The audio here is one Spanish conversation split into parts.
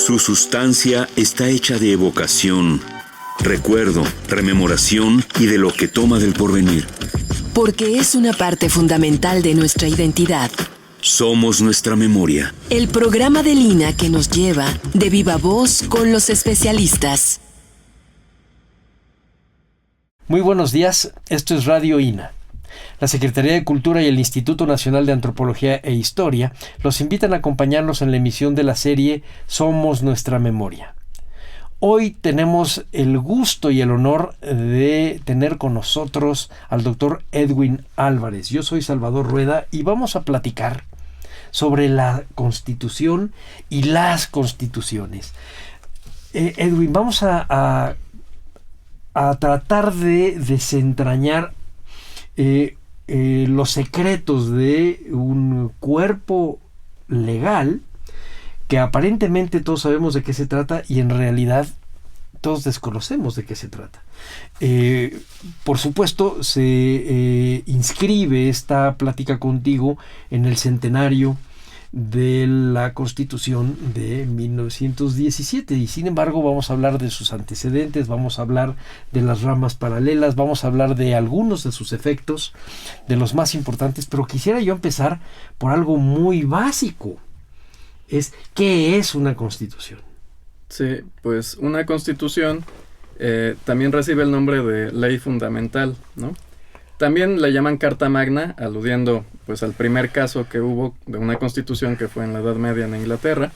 Su sustancia está hecha de evocación, recuerdo, rememoración y de lo que toma del porvenir. Porque es una parte fundamental de nuestra identidad. Somos nuestra memoria. El programa de Lina que nos lleva de viva voz con los especialistas. Muy buenos días, esto es Radio INA. La Secretaría de Cultura y el Instituto Nacional de Antropología e Historia los invitan a acompañarnos en la emisión de la serie Somos Nuestra Memoria. Hoy tenemos el gusto y el honor de tener con nosotros al doctor Edwin Álvarez. Yo soy Salvador Rueda y vamos a platicar sobre la Constitución y las constituciones. Edwin, vamos a tratar de desentrañar los secretos de un cuerpo legal que aparentemente todos sabemos de qué se trata y en realidad todos desconocemos de qué se trata. Por supuesto, se inscribe esta plática contigo en el centenario de la Constitución de 1917 y sin embargo vamos a hablar de sus antecedentes, vamos a hablar de las ramas paralelas, vamos a hablar de algunos de sus efectos, de los más importantes, pero quisiera yo empezar por algo muy básico. ¿Qué es una Constitución? Sí, pues una Constitución también recibe el nombre de ley fundamental, ¿no? También le llaman Carta Magna, aludiendo pues al primer caso que hubo de una constitución que fue en la Edad Media en Inglaterra,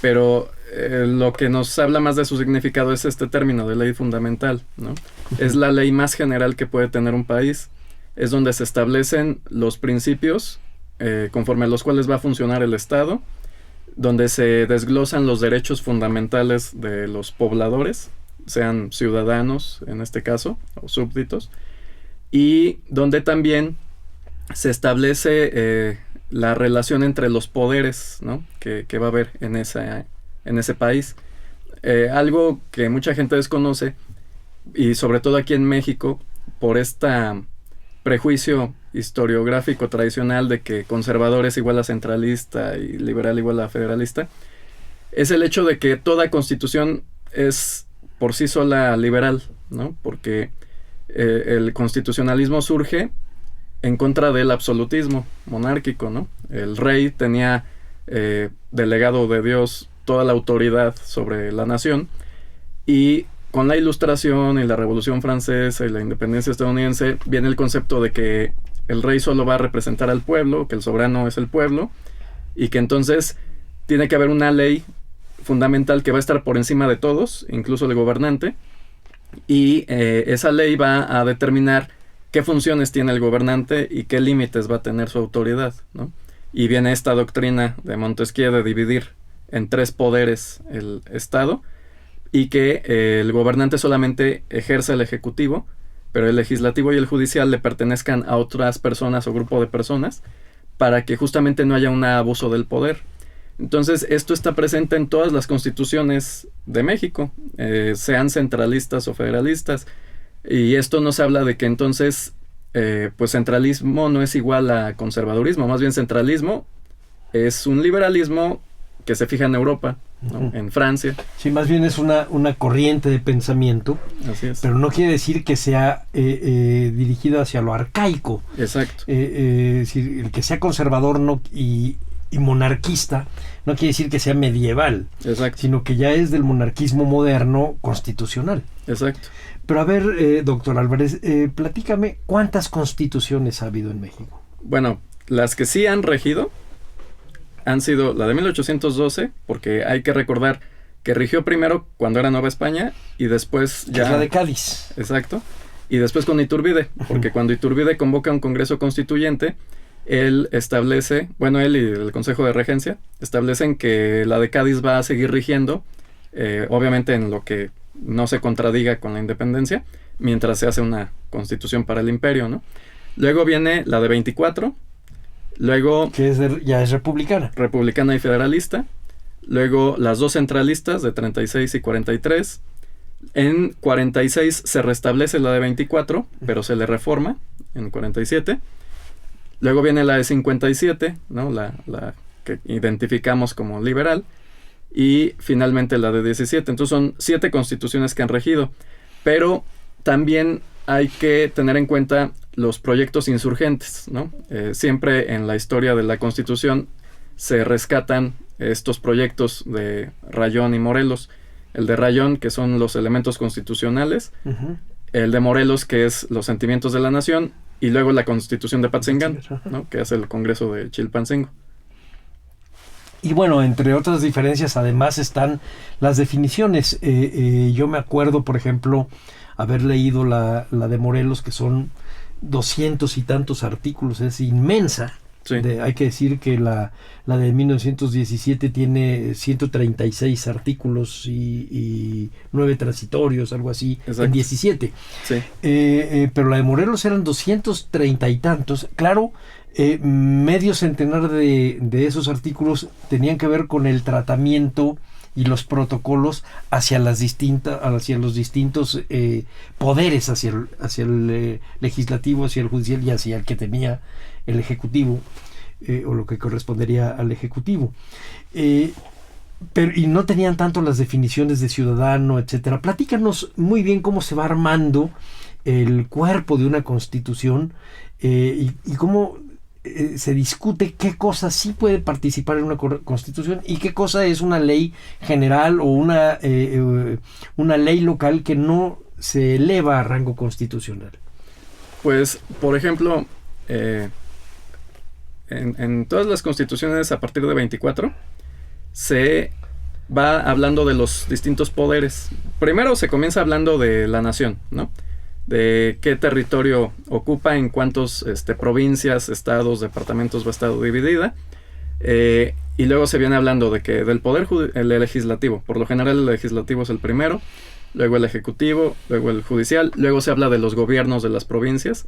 pero lo que nos habla más de su significado es este término de ley fundamental, ¿no? Es la ley más general que puede tener un país, es donde se establecen los principios conforme a los cuales va a funcionar el Estado, donde se desglosan los derechos fundamentales de los pobladores, sean ciudadanos en este caso, o súbditos, y donde también se establece la relación entre los poderes, ¿no? que va a haber en ese país. Algo que mucha gente desconoce, y sobre todo aquí en México, por este prejuicio historiográfico tradicional de que conservador es igual a centralista y liberal igual a federalista, es el hecho de que toda constitución es por sí sola liberal, ¿no? Porque el constitucionalismo surge en contra del absolutismo monárquico, ¿no? El rey tenía delegado de Dios toda la autoridad sobre la nación, y con la Ilustración y la Revolución Francesa y la independencia estadounidense viene el concepto de que el rey solo va a representar al pueblo, que el soberano es el pueblo, y que entonces tiene que haber una ley fundamental que va a estar por encima de todos, incluso el gobernante, y esa ley va a determinar qué funciones tiene el gobernante y qué límites va a tener su autoridad, ¿no? Y viene esta doctrina de Montesquieu de dividir en tres poderes el Estado, y que el gobernante solamente ejerce el ejecutivo, pero el legislativo y el judicial le pertenezcan a otras personas o grupo de personas, para que justamente no haya un abuso del poder. Entonces, esto está presente en todas las constituciones de México, sean centralistas o federalistas, y esto nos habla de que entonces, pues centralismo no es igual a conservadurismo, más bien centralismo es un liberalismo que se fija en Europa, ¿no? En Francia. Sí, más bien es una corriente de pensamiento. Así es. Pero no quiere decir que sea dirigido hacia lo arcaico. Exacto. Es decir, el que sea conservador y monarquista no quiere decir que sea medieval. Exacto. Sino que ya es del monarquismo moderno constitucional. Exacto. Pero a ver, doctor Álvarez, platícame, ¿cuántas constituciones ha habido en México? Bueno, las que sí han regido han sido la de 1812, porque hay que recordar que rigió primero cuando era Nueva España y después ya... Es la de Cádiz. Exacto. Y después con Iturbide, porque cuando Iturbide convoca un congreso constituyente, él establece, bueno, él y el Consejo de Regencia establecen que la de Cádiz va a seguir rigiendo, obviamente en lo que no se contradiga con la independencia, mientras se hace una constitución para el imperio, ¿no? Luego viene la de 24, luego... Que ya es republicana. Republicana y federalista. Luego las dos centralistas de 36 y 43. En 46 se restablece la de 24, pero se le reforma en 47. Luego viene la de 57, ¿no? La que identificamos como liberal. y finalmente la de 17. Entonces son 7 constituciones que han regido, pero también hay que tener en cuenta los proyectos insurgentes, ¿no? Siempre en la historia de la Constitución se rescatan estos proyectos de Rayón y Morelos. El de Rayón, que son los elementos constitucionales, el de Morelos, que es los sentimientos de la nación, y luego la Constitución de Patzingán, ¿no? Que es el Congreso de Chilpancingo. Y bueno, entre otras diferencias, además están las definiciones. Yo me acuerdo, por ejemplo, haber leído la de Morelos, que son 200 y tantos artículos, es inmensa. Sí. Hay que decir que la de 1917 tiene 136 artículos y 9 transitorios, algo así. Exacto. En 17. Sí. Pero la de Morelos eran 230 y tantos. Claro, medio centenar de esos artículos tenían que ver con el tratamiento y los protocolos hacia los distintos poderes, hacia el legislativo, hacia el judicial y hacia el que tenía el ejecutivo, o lo que correspondería al ejecutivo. Y no tenían tanto las definiciones de ciudadano, etcétera. Platícanos muy bien cómo se va armando el cuerpo de una constitución, y cómo se discute qué cosa sí puede participar en una constitución y qué cosa es una ley general o una ley local que no se eleva a rango constitucional. Pues, por ejemplo, en todas las constituciones a partir de 24 se va hablando de los distintos poderes. Primero se comienza hablando de la nación, ¿no? De qué territorio ocupa, en cuántos provincias, estados, departamentos va a estar dividida, y luego se viene hablando de que del poder el legislativo, por lo general el legislativo es el primero, luego el ejecutivo, luego el judicial, luego se habla de los gobiernos de las provincias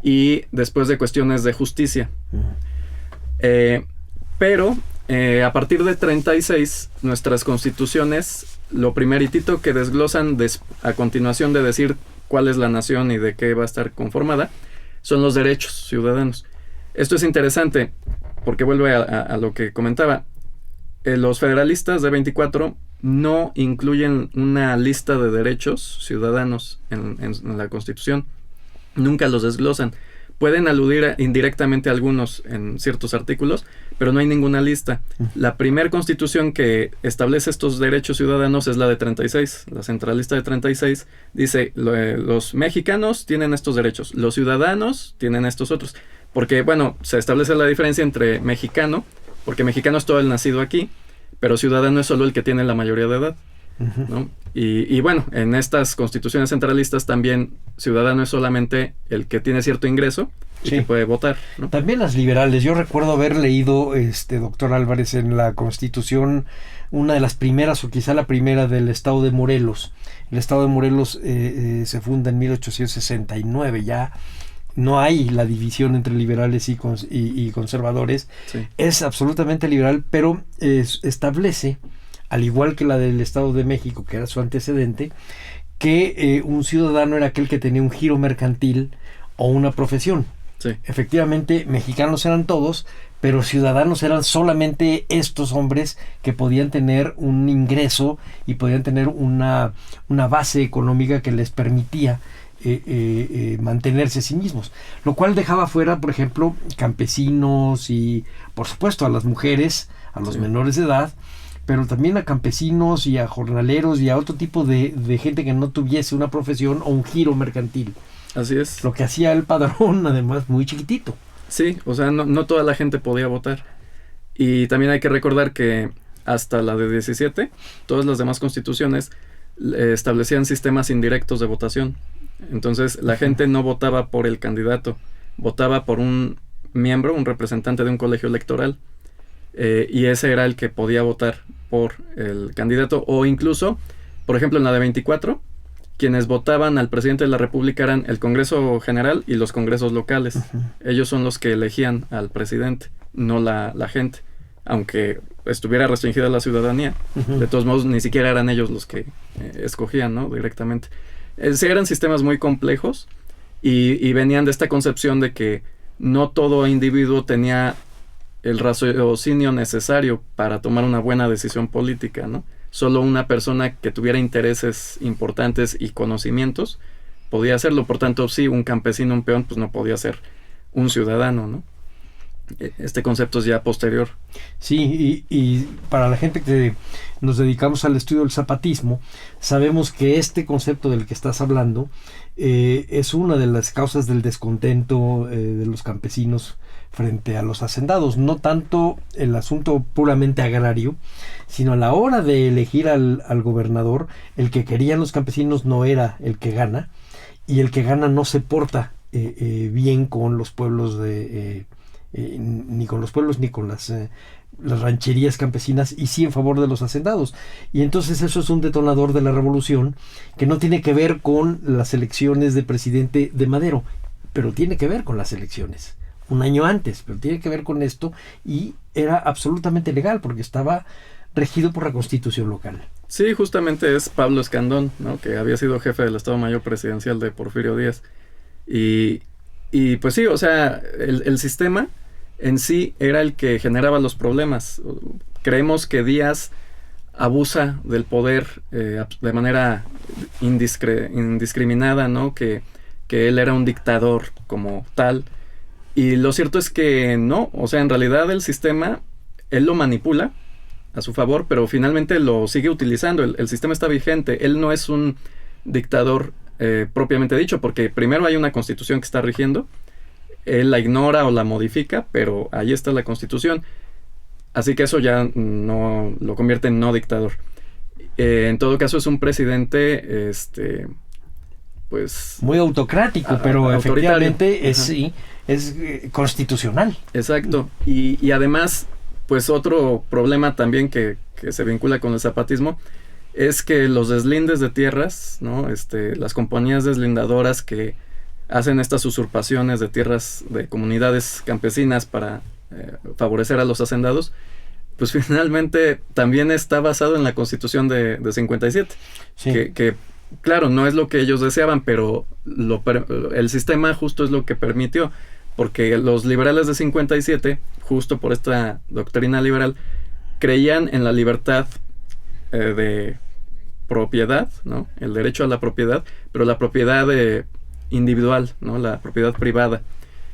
y después de cuestiones de justicia. Pero a partir de 36 nuestras constituciones, lo primeritito que desglosan a continuación de decir cuál es la nación y de qué va a estar conformada, son los derechos ciudadanos. Esto es interesante porque vuelve a lo que comentaba. Los federalistas de 24 no incluyen una lista de derechos ciudadanos en la Constitución. Nunca los desglosan. Pueden aludir indirectamente a algunos en ciertos artículos, pero no hay ninguna lista. La primera constitución que establece estos derechos ciudadanos es la de 36. La centralista de 36 dice, los mexicanos tienen estos derechos, los ciudadanos tienen estos otros. Porque, bueno, se establece la diferencia entre mexicano, porque mexicano es todo el nacido aquí, pero ciudadano es solo el que tiene la mayoría de edad, ¿no? Y bueno, en estas constituciones centralistas también ciudadano es solamente el que tiene cierto ingreso y que puede votar, ¿no? También las liberales. Yo recuerdo haber leído, doctor Álvarez, en la Constitución, una de las primeras, o quizá la primera, del Estado de Morelos. El Estado de Morelos se funda en 1869, ya no hay la división entre liberales y conservadores. Sí. Es absolutamente liberal, pero establece, al igual que la del Estado de México, que era su antecedente, que un ciudadano era aquel que tenía un giro mercantil o una profesión. Sí. Efectivamente, mexicanos eran todos, pero ciudadanos eran solamente estos hombres que podían tener un ingreso y podían tener una base económica que les permitía mantenerse a sí mismos, lo cual dejaba fuera, por ejemplo, campesinos y, por supuesto, a las mujeres, a los menores de edad, pero también a campesinos y a jornaleros y a otro tipo de gente que no tuviese una profesión o un giro mercantil. Así es. Lo que hacía el padrón, además, muy chiquitito. Sí, o sea, no toda la gente podía votar. Y también hay que recordar que hasta la de 17, todas las demás constituciones establecían sistemas indirectos de votación. Entonces, la gente no votaba por el candidato, votaba por un miembro, un representante de un colegio electoral. Y ese era el que podía votar por el candidato, o incluso, por ejemplo, en la de 24, quienes votaban al presidente de la República eran el Congreso General y los congresos locales. Ellos son los que elegían al presidente, no la gente, aunque estuviera restringida la ciudadanía. De todos modos, ni siquiera eran ellos los que escogían, ¿no? Directamente. Sí, eran sistemas muy complejos y venían de esta concepción de que no todo individuo tenía el raciocinio necesario para tomar una buena decisión política, ¿no? Solo una persona que tuviera intereses importantes y conocimientos podía hacerlo. Por tanto, sí, un campesino, un peón, pues no podía ser un ciudadano, ¿no? Este concepto es ya posterior. Sí, y para la gente que nos dedicamos al estudio del zapatismo, sabemos que este concepto del que estás hablando es una de las causas del descontento de los campesinos frente a los hacendados. No tanto el asunto puramente agrario, sino a la hora de elegir al gobernador, el que querían los campesinos no era el que gana, y el que gana no se porta bien con los pueblos ni con los pueblos ni con las rancherías campesinas, y sí en favor de los hacendados. Y entonces eso es un detonador de la revolución que no tiene que ver con las elecciones de presidente de Madero, pero tiene que ver con las elecciones un año antes, pero tiene que ver con esto, y era absolutamente legal porque estaba regido por la Constitución local. Sí, justamente es Pablo Escandón, ¿no? Que había sido jefe del Estado Mayor Presidencial de Porfirio Díaz. Y pues sí, o sea, el sistema en sí era el que generaba los problemas. Creemos que Díaz abusa del poder de manera indiscriminada, ¿no? Que él era un dictador como tal. Y lo cierto es que no, o sea, en realidad el sistema, él lo manipula a su favor, pero finalmente lo sigue utilizando. El sistema está vigente. Él no es un dictador propiamente dicho, porque primero hay una constitución que está rigiendo, él la ignora o la modifica, pero ahí está la constitución. Así que eso ya no lo convierte en no dictador. En todo caso es un presidente, pues... muy autocrático, pero efectivamente es constitucional. Exacto. Y además, pues otro problema también que se vincula con el zapatismo es que los deslindes de tierras, ¿no? Las compañías deslindadoras que hacen estas usurpaciones de tierras de comunidades campesinas para favorecer a los hacendados, pues finalmente también está basado en la Constitución de 57, sí. que claro, no es lo que ellos deseaban, pero el sistema justo es lo que permitió, porque los liberales de 57, justo por esta doctrina liberal, creían en la libertad de propiedad, ¿no? El derecho a la propiedad, pero la propiedad individual, ¿no? La propiedad privada.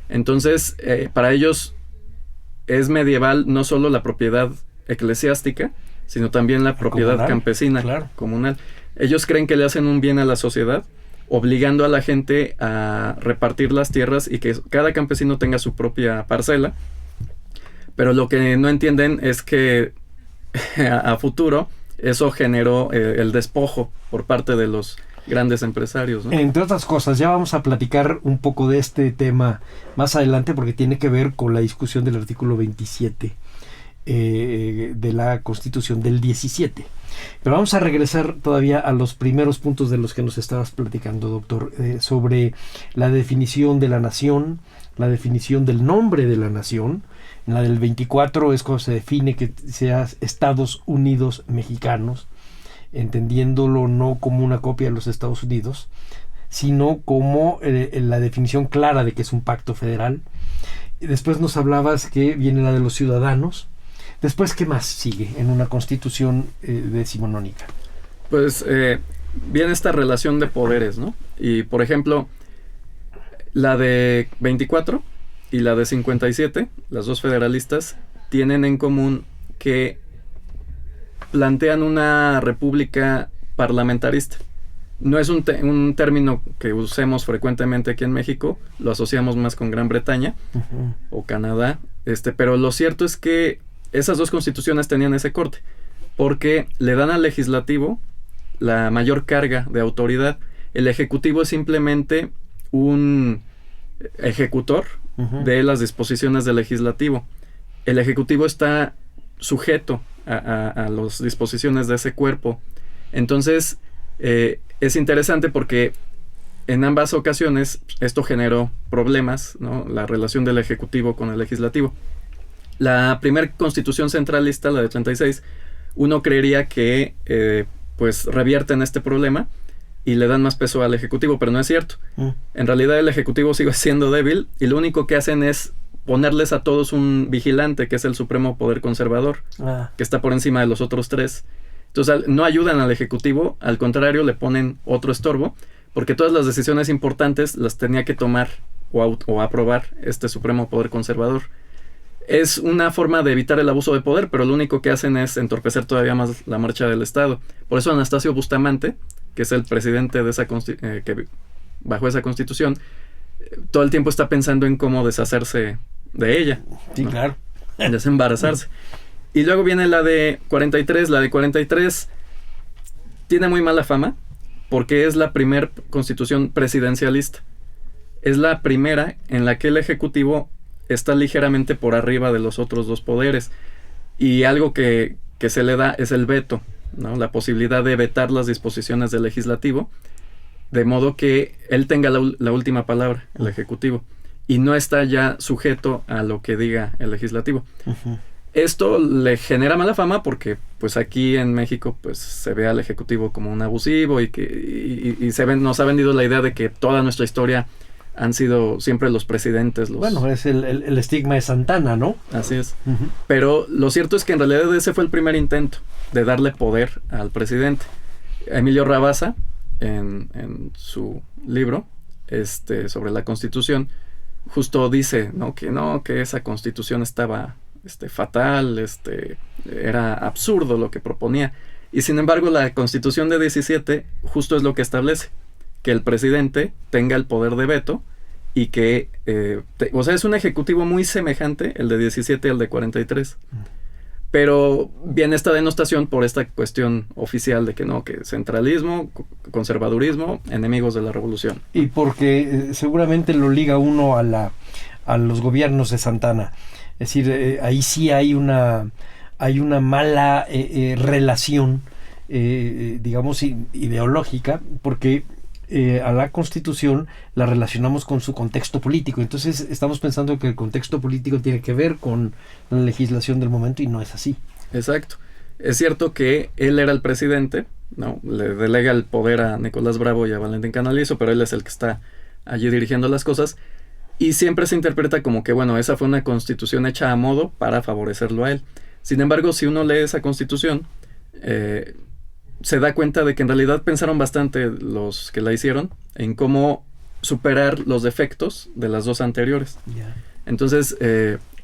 Entonces, para ellos es medieval no solo la propiedad eclesiástica, sino también la propiedad comunal, campesina, claro. Comunal. Ellos creen que le hacen un bien a la sociedad, obligando a la gente a repartir las tierras y que cada campesino tenga su propia parcela. Pero lo que no entienden es que a futuro eso generó el despojo por parte de los grandes empresarios, ¿no? Entre otras cosas, ya vamos a platicar un poco de este tema más adelante, porque tiene que ver con la discusión del artículo 27 de la Constitución del 17. Pero vamos a regresar todavía a los primeros puntos de los que nos estabas platicando, doctor, sobre la definición de la nación, la definición del nombre de la nación. En la del 24 es cuando se define que sea Estados Unidos Mexicanos, entendiéndolo no como una copia de los Estados Unidos, sino como la definición clara de que es un pacto federal. Y después nos hablabas que viene la de los ciudadanos. Después, ¿qué más sigue en una constitución decimonónica? Pues viene esta relación de poderes, ¿no? Y, por ejemplo, la de 24 y la de 57, las dos federalistas, tienen en común que plantean una república parlamentarista. No es un término que usemos frecuentemente aquí en México, lo asociamos más con Gran Bretaña o Canadá, pero lo cierto es que esas dos constituciones tenían ese corte, porque le dan al legislativo la mayor carga de autoridad. El ejecutivo es simplemente un ejecutor de las disposiciones del legislativo. El ejecutivo está sujeto a las disposiciones de ese cuerpo. Entonces, es interesante porque en ambas ocasiones esto generó problemas, ¿no? La relación del ejecutivo con el legislativo. La primera constitución centralista, la de 36, uno creería que pues revierten este problema y le dan más peso al ejecutivo, pero no es cierto. En realidad el ejecutivo sigue siendo débil y lo único que hacen es ponerles a todos un vigilante, que es el Supremo Poder Conservador, que está por encima de los otros tres. Entonces no ayudan al Ejecutivo, al contrario, le ponen otro estorbo, porque todas las decisiones importantes las tenía que tomar o aprobar este Supremo Poder Conservador. Es una forma de evitar el abuso de poder, pero lo único que hacen es entorpecer todavía más la marcha del Estado. Por eso Anastasio Bustamante, que es el presidente de esa que bajo esa constitución, todo el tiempo está pensando en cómo deshacerse de ella. Sí, ¿no? claro. Desembarazarse. Y luego viene la de 43. La de 43 tiene muy mala fama porque es la primer constitución presidencialista. Es la primera en la que el Ejecutivo está ligeramente por arriba de los otros dos poderes. Y algo que se le da es el veto, ¿no? La posibilidad de vetar las disposiciones del Legislativo, de modo que él tenga la última palabra, el Ejecutivo, y no está ya sujeto a lo que diga el Legislativo. Uh-huh. Esto le genera mala fama porque pues aquí en México pues se ve al Ejecutivo como un abusivo y nos ha vendido la idea de que toda nuestra historia han sido siempre los presidentes. Bueno, es el estigma de Santana, ¿no? Así es. Uh-huh. Pero lo cierto es que en realidad ese fue el primer intento de darle poder al presidente. Emilio Rabasa, en su libro sobre la Constitución, justo dice, que esa Constitución estaba fatal, era absurdo lo que proponía. Y sin embargo, la Constitución de 17 justo es lo que establece, que el presidente tenga el poder de veto y que, es un ejecutivo muy semejante, el de 17 al de 43. Pero viene esta denostación por esta cuestión oficial de que centralismo, conservadurismo, enemigos de la revolución. Y porque seguramente lo liga uno a los gobiernos de Santana. Es decir, ahí sí hay una mala relación, digamos, ideológica, porque a la Constitución la relacionamos con su contexto político. Entonces estamos pensando que el contexto político tiene que ver con la legislación del momento y no es así. Exacto. Es cierto que él era el presidente, ¿no? Le delega el poder a Nicolás Bravo y a Valentín Canalizo, pero él es el que está allí dirigiendo las cosas. Y siempre se interpreta como que, esa fue una constitución hecha a modo para favorecerlo a él. Sin embargo, si uno lee esa constitución, se da cuenta de que en realidad pensaron bastante los que la hicieron en cómo superar los defectos de las dos anteriores. Yeah. Entonces,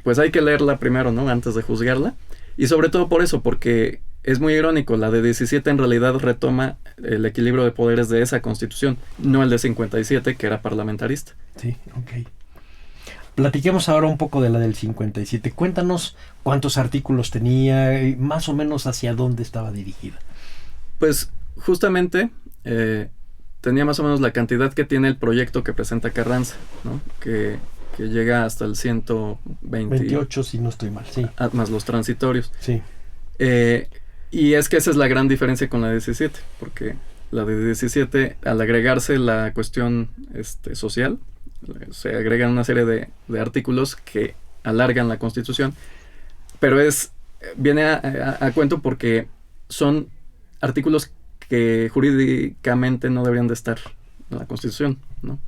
pues hay que leerla primero, ¿no? Antes de juzgarla. Y sobre todo por eso, porque es muy irónico, la de 17 en realidad retoma el equilibrio de poderes de esa constitución, no el de 57, que era parlamentarista. Sí, ok. Platiquemos ahora un poco de la del 57. Cuéntanos cuántos artículos tenía y más o menos hacia dónde estaba dirigida. Pues justamente tenía más o menos la cantidad que tiene el proyecto que presenta Carranza, ¿no? Que llega hasta el 28, si no estoy mal, sí. Más los transitorios. Sí. Y es que esa es la gran diferencia con la de 17, porque la de 17, al agregarse la cuestión social, se agregan una serie de artículos que alargan la Constitución, pero viene a cuento porque son artículos que jurídicamente no deberían de estar en la Constitución, ¿no?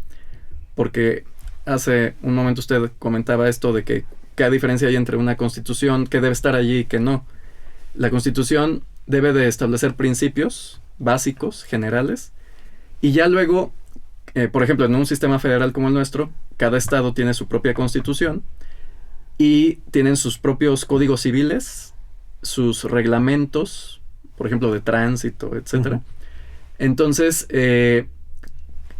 Porque hace un momento usted comentaba esto de que qué diferencia hay entre una Constitución que debe estar allí y que no. La Constitución debe de establecer principios básicos, generales, y ya luego, por ejemplo, en un sistema federal como el nuestro, cada estado tiene su propia Constitución y tienen sus propios códigos civiles, sus reglamentos, por ejemplo, de tránsito, etcétera. Uh-huh. Entonces,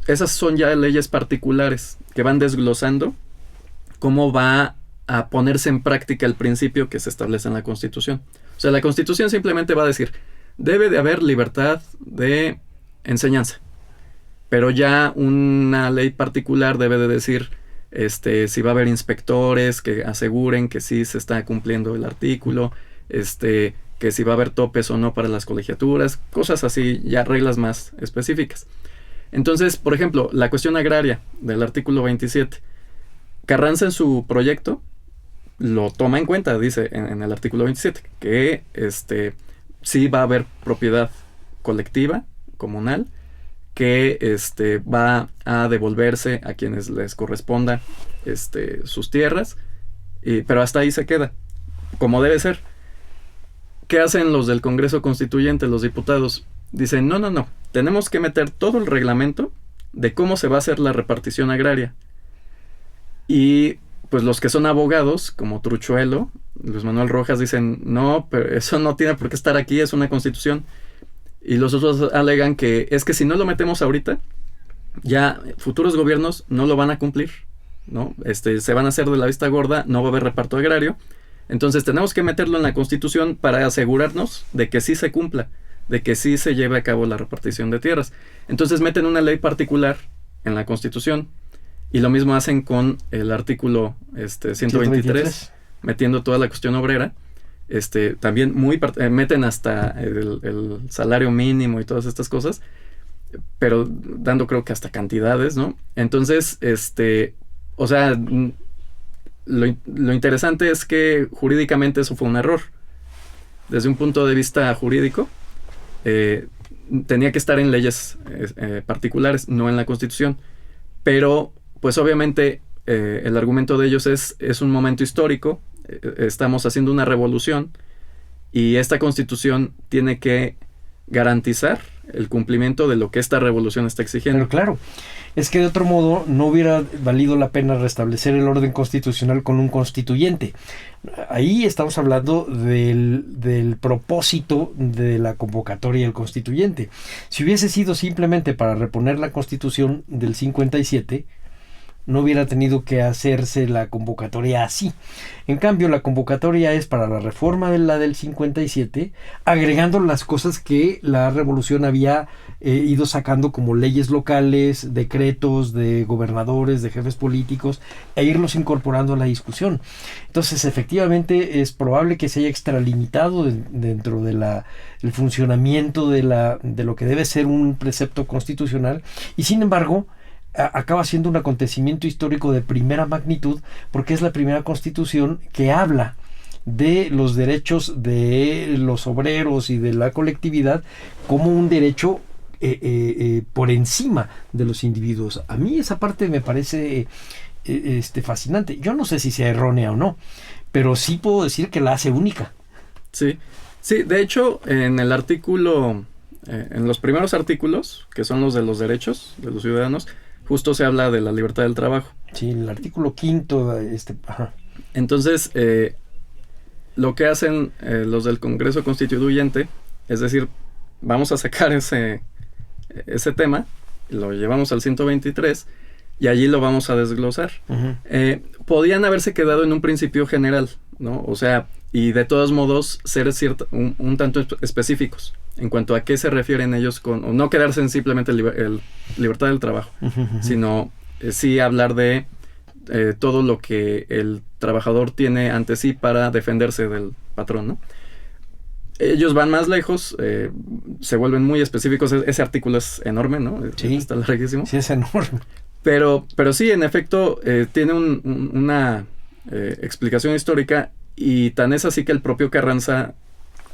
esas son ya leyes particulares que van desglosando cómo va a ponerse en práctica el principio que se establece en la Constitución. O sea, la Constitución simplemente va a decir, debe de haber libertad de enseñanza, pero ya una ley particular debe de decir si va a haber inspectores que aseguren que sí se está cumpliendo el artículo, que si va a haber topes o no para las colegiaturas, cosas así, ya reglas más específicas. Entonces, por ejemplo, la cuestión agraria del artículo 27, Carranza en su proyecto lo toma en cuenta, dice en el artículo 27, que sí va a haber propiedad colectiva, comunal, que va a devolverse a quienes les corresponda sus tierras, pero hasta ahí se queda, como debe ser. ¿Qué hacen los del Congreso Constituyente, los diputados? Dicen, no, tenemos que meter todo el reglamento de cómo se va a hacer la repartición agraria. Y pues los que son abogados, como Truchuelo, Luis Manuel Rojas, dicen, no, pero eso no tiene por qué estar aquí, es una constitución. Y los otros alegan que es que si no lo metemos ahorita, ya futuros gobiernos no lo van a cumplir, ¿no? Se van a hacer de la vista gorda, no va a haber reparto agrario. Entonces tenemos que meterlo en la Constitución para asegurarnos de que sí se cumpla, de que sí se lleve a cabo la repartición de tierras. Entonces meten una ley particular en la Constitución y lo mismo hacen con el artículo 123, metiendo toda la cuestión obrera. También meten hasta el salario mínimo y todas estas cosas, pero dando creo que hasta cantidades, ¿no? Entonces, o sea, lo interesante es que jurídicamente eso fue un error. Desde un punto de vista jurídico, tenía que estar en leyes particulares, no en la Constitución. Pero, pues obviamente, el argumento de ellos es un momento histórico, estamos haciendo una revolución y esta Constitución tiene que garantizar el cumplimiento de lo que esta revolución está exigiendo. Pero claro, es que de otro modo no hubiera valido la pena restablecer el orden constitucional con un constituyente. Ahí estamos hablando del propósito de la convocatoria del constituyente. Si hubiese sido simplemente para reponer la Constitución del 57, no hubiera tenido que hacerse la convocatoria así. En cambio, la convocatoria es para la reforma de la del 57, agregando las cosas que la revolución había ido sacando como leyes locales, decretos de gobernadores, de jefes políticos, e irlos incorporando a la discusión. Entonces, efectivamente, es probable que se haya extralimitado dentro de el funcionamiento de lo que debe ser un precepto constitucional, y sin embargo, acaba siendo un acontecimiento histórico de primera magnitud, porque es la primera constitución que habla de los derechos de los obreros y de la colectividad como un derecho por encima de los individuos. A mí esa parte me parece fascinante. Yo no sé si sea errónea o no, pero sí puedo decir que la hace única. Sí, de hecho, en el artículo, en los primeros artículos, que son los de los derechos de los ciudadanos, justo se habla de la libertad del trabajo. Sí, el artículo 5. Ajá. Entonces, lo que hacen los del Congreso Constituyente, es decir, vamos a sacar ese tema, lo llevamos al 123 y allí lo vamos a desglosar. Uh-huh. Podían haberse quedado en un principio general, ¿no? O sea, y de todos modos ser un tanto específicos en cuanto a qué se refieren ellos o no quedarse en simplemente libertad del trabajo, uh-huh, sino sí hablar de todo lo que el trabajador tiene ante sí para defenderse del patrón, ¿no? Ellos van más lejos, se vuelven muy específicos. Ese artículo es enorme, ¿no? Sí, está larguísimo. Sí, es enorme. Pero sí, en efecto, tiene una explicación histórica, y tan es así que el propio Carranza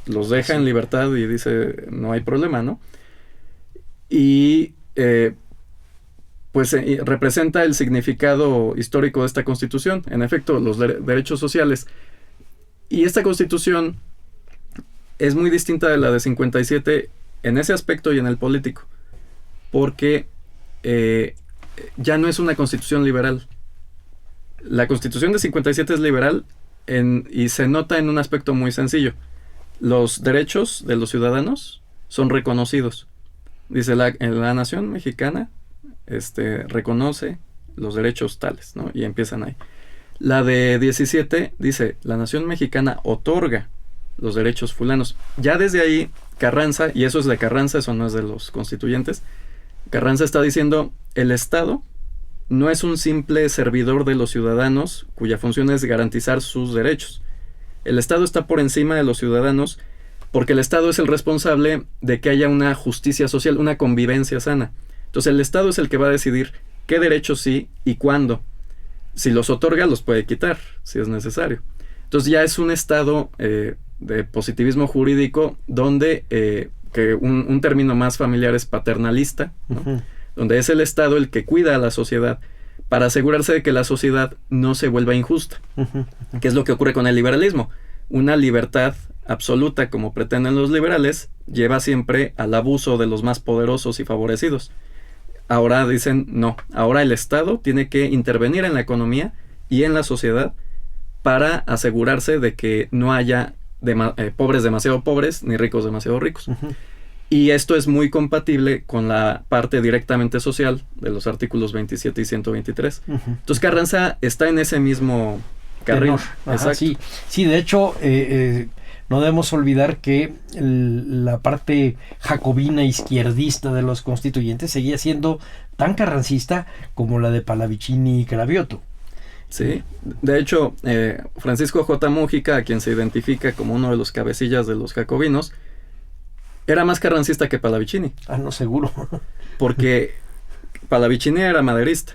los deja en libertad y dice, no hay problema, ¿no? Y representa el significado histórico de esta Constitución, en efecto, los derechos sociales. Y esta Constitución es muy distinta de la de 57 en ese aspecto y en el político, porque ya no es una Constitución liberal. La Constitución de 57 es liberal y se nota en un aspecto muy sencillo. Los derechos de los ciudadanos son reconocidos. Dice, la nación mexicana reconoce los derechos tales, ¿no? Y empiezan ahí. La de 17 dice, la nación mexicana otorga los derechos fulanos. Ya desde ahí, Carranza, y eso es de Carranza, eso no es de los constituyentes, Carranza está diciendo, el Estado no es un simple servidor de los ciudadanos cuya función es garantizar sus derechos. El Estado está por encima de los ciudadanos porque el Estado es el responsable de que haya una justicia social, una convivencia sana. Entonces el Estado es el que va a decidir qué derechos sí y cuándo. Si los otorga, los puede quitar, si es necesario. Entonces ya es un Estado de positivismo jurídico donde que un término más familiar es paternalista, ¿no? Uh-huh. Donde es el Estado el que cuida a la sociedad, para asegurarse de que la sociedad no se vuelva injusta. ¿Qué es lo que ocurre con el liberalismo? Una libertad absoluta, como pretenden los liberales, lleva siempre al abuso de los más poderosos y favorecidos. Ahora dicen, no, ahora el Estado tiene que intervenir en la economía y en la sociedad para asegurarse de que no haya pobres demasiado pobres ni ricos demasiado ricos. Y esto es muy compatible con la parte directamente social de los artículos 27 y 123. Entonces Carranza está en ese mismo carril. Ajá, sí, de hecho, no debemos olvidar que la parte jacobina izquierdista de los constituyentes seguía siendo tan carrancista como la de Pallavicini y Cravioto. Sí, de hecho, Francisco J. Múgica, a quien se identifica como uno de los cabecillas de los jacobinos, era más carrancista que Pallavicini. No, seguro. Porque Pallavicini era maderista,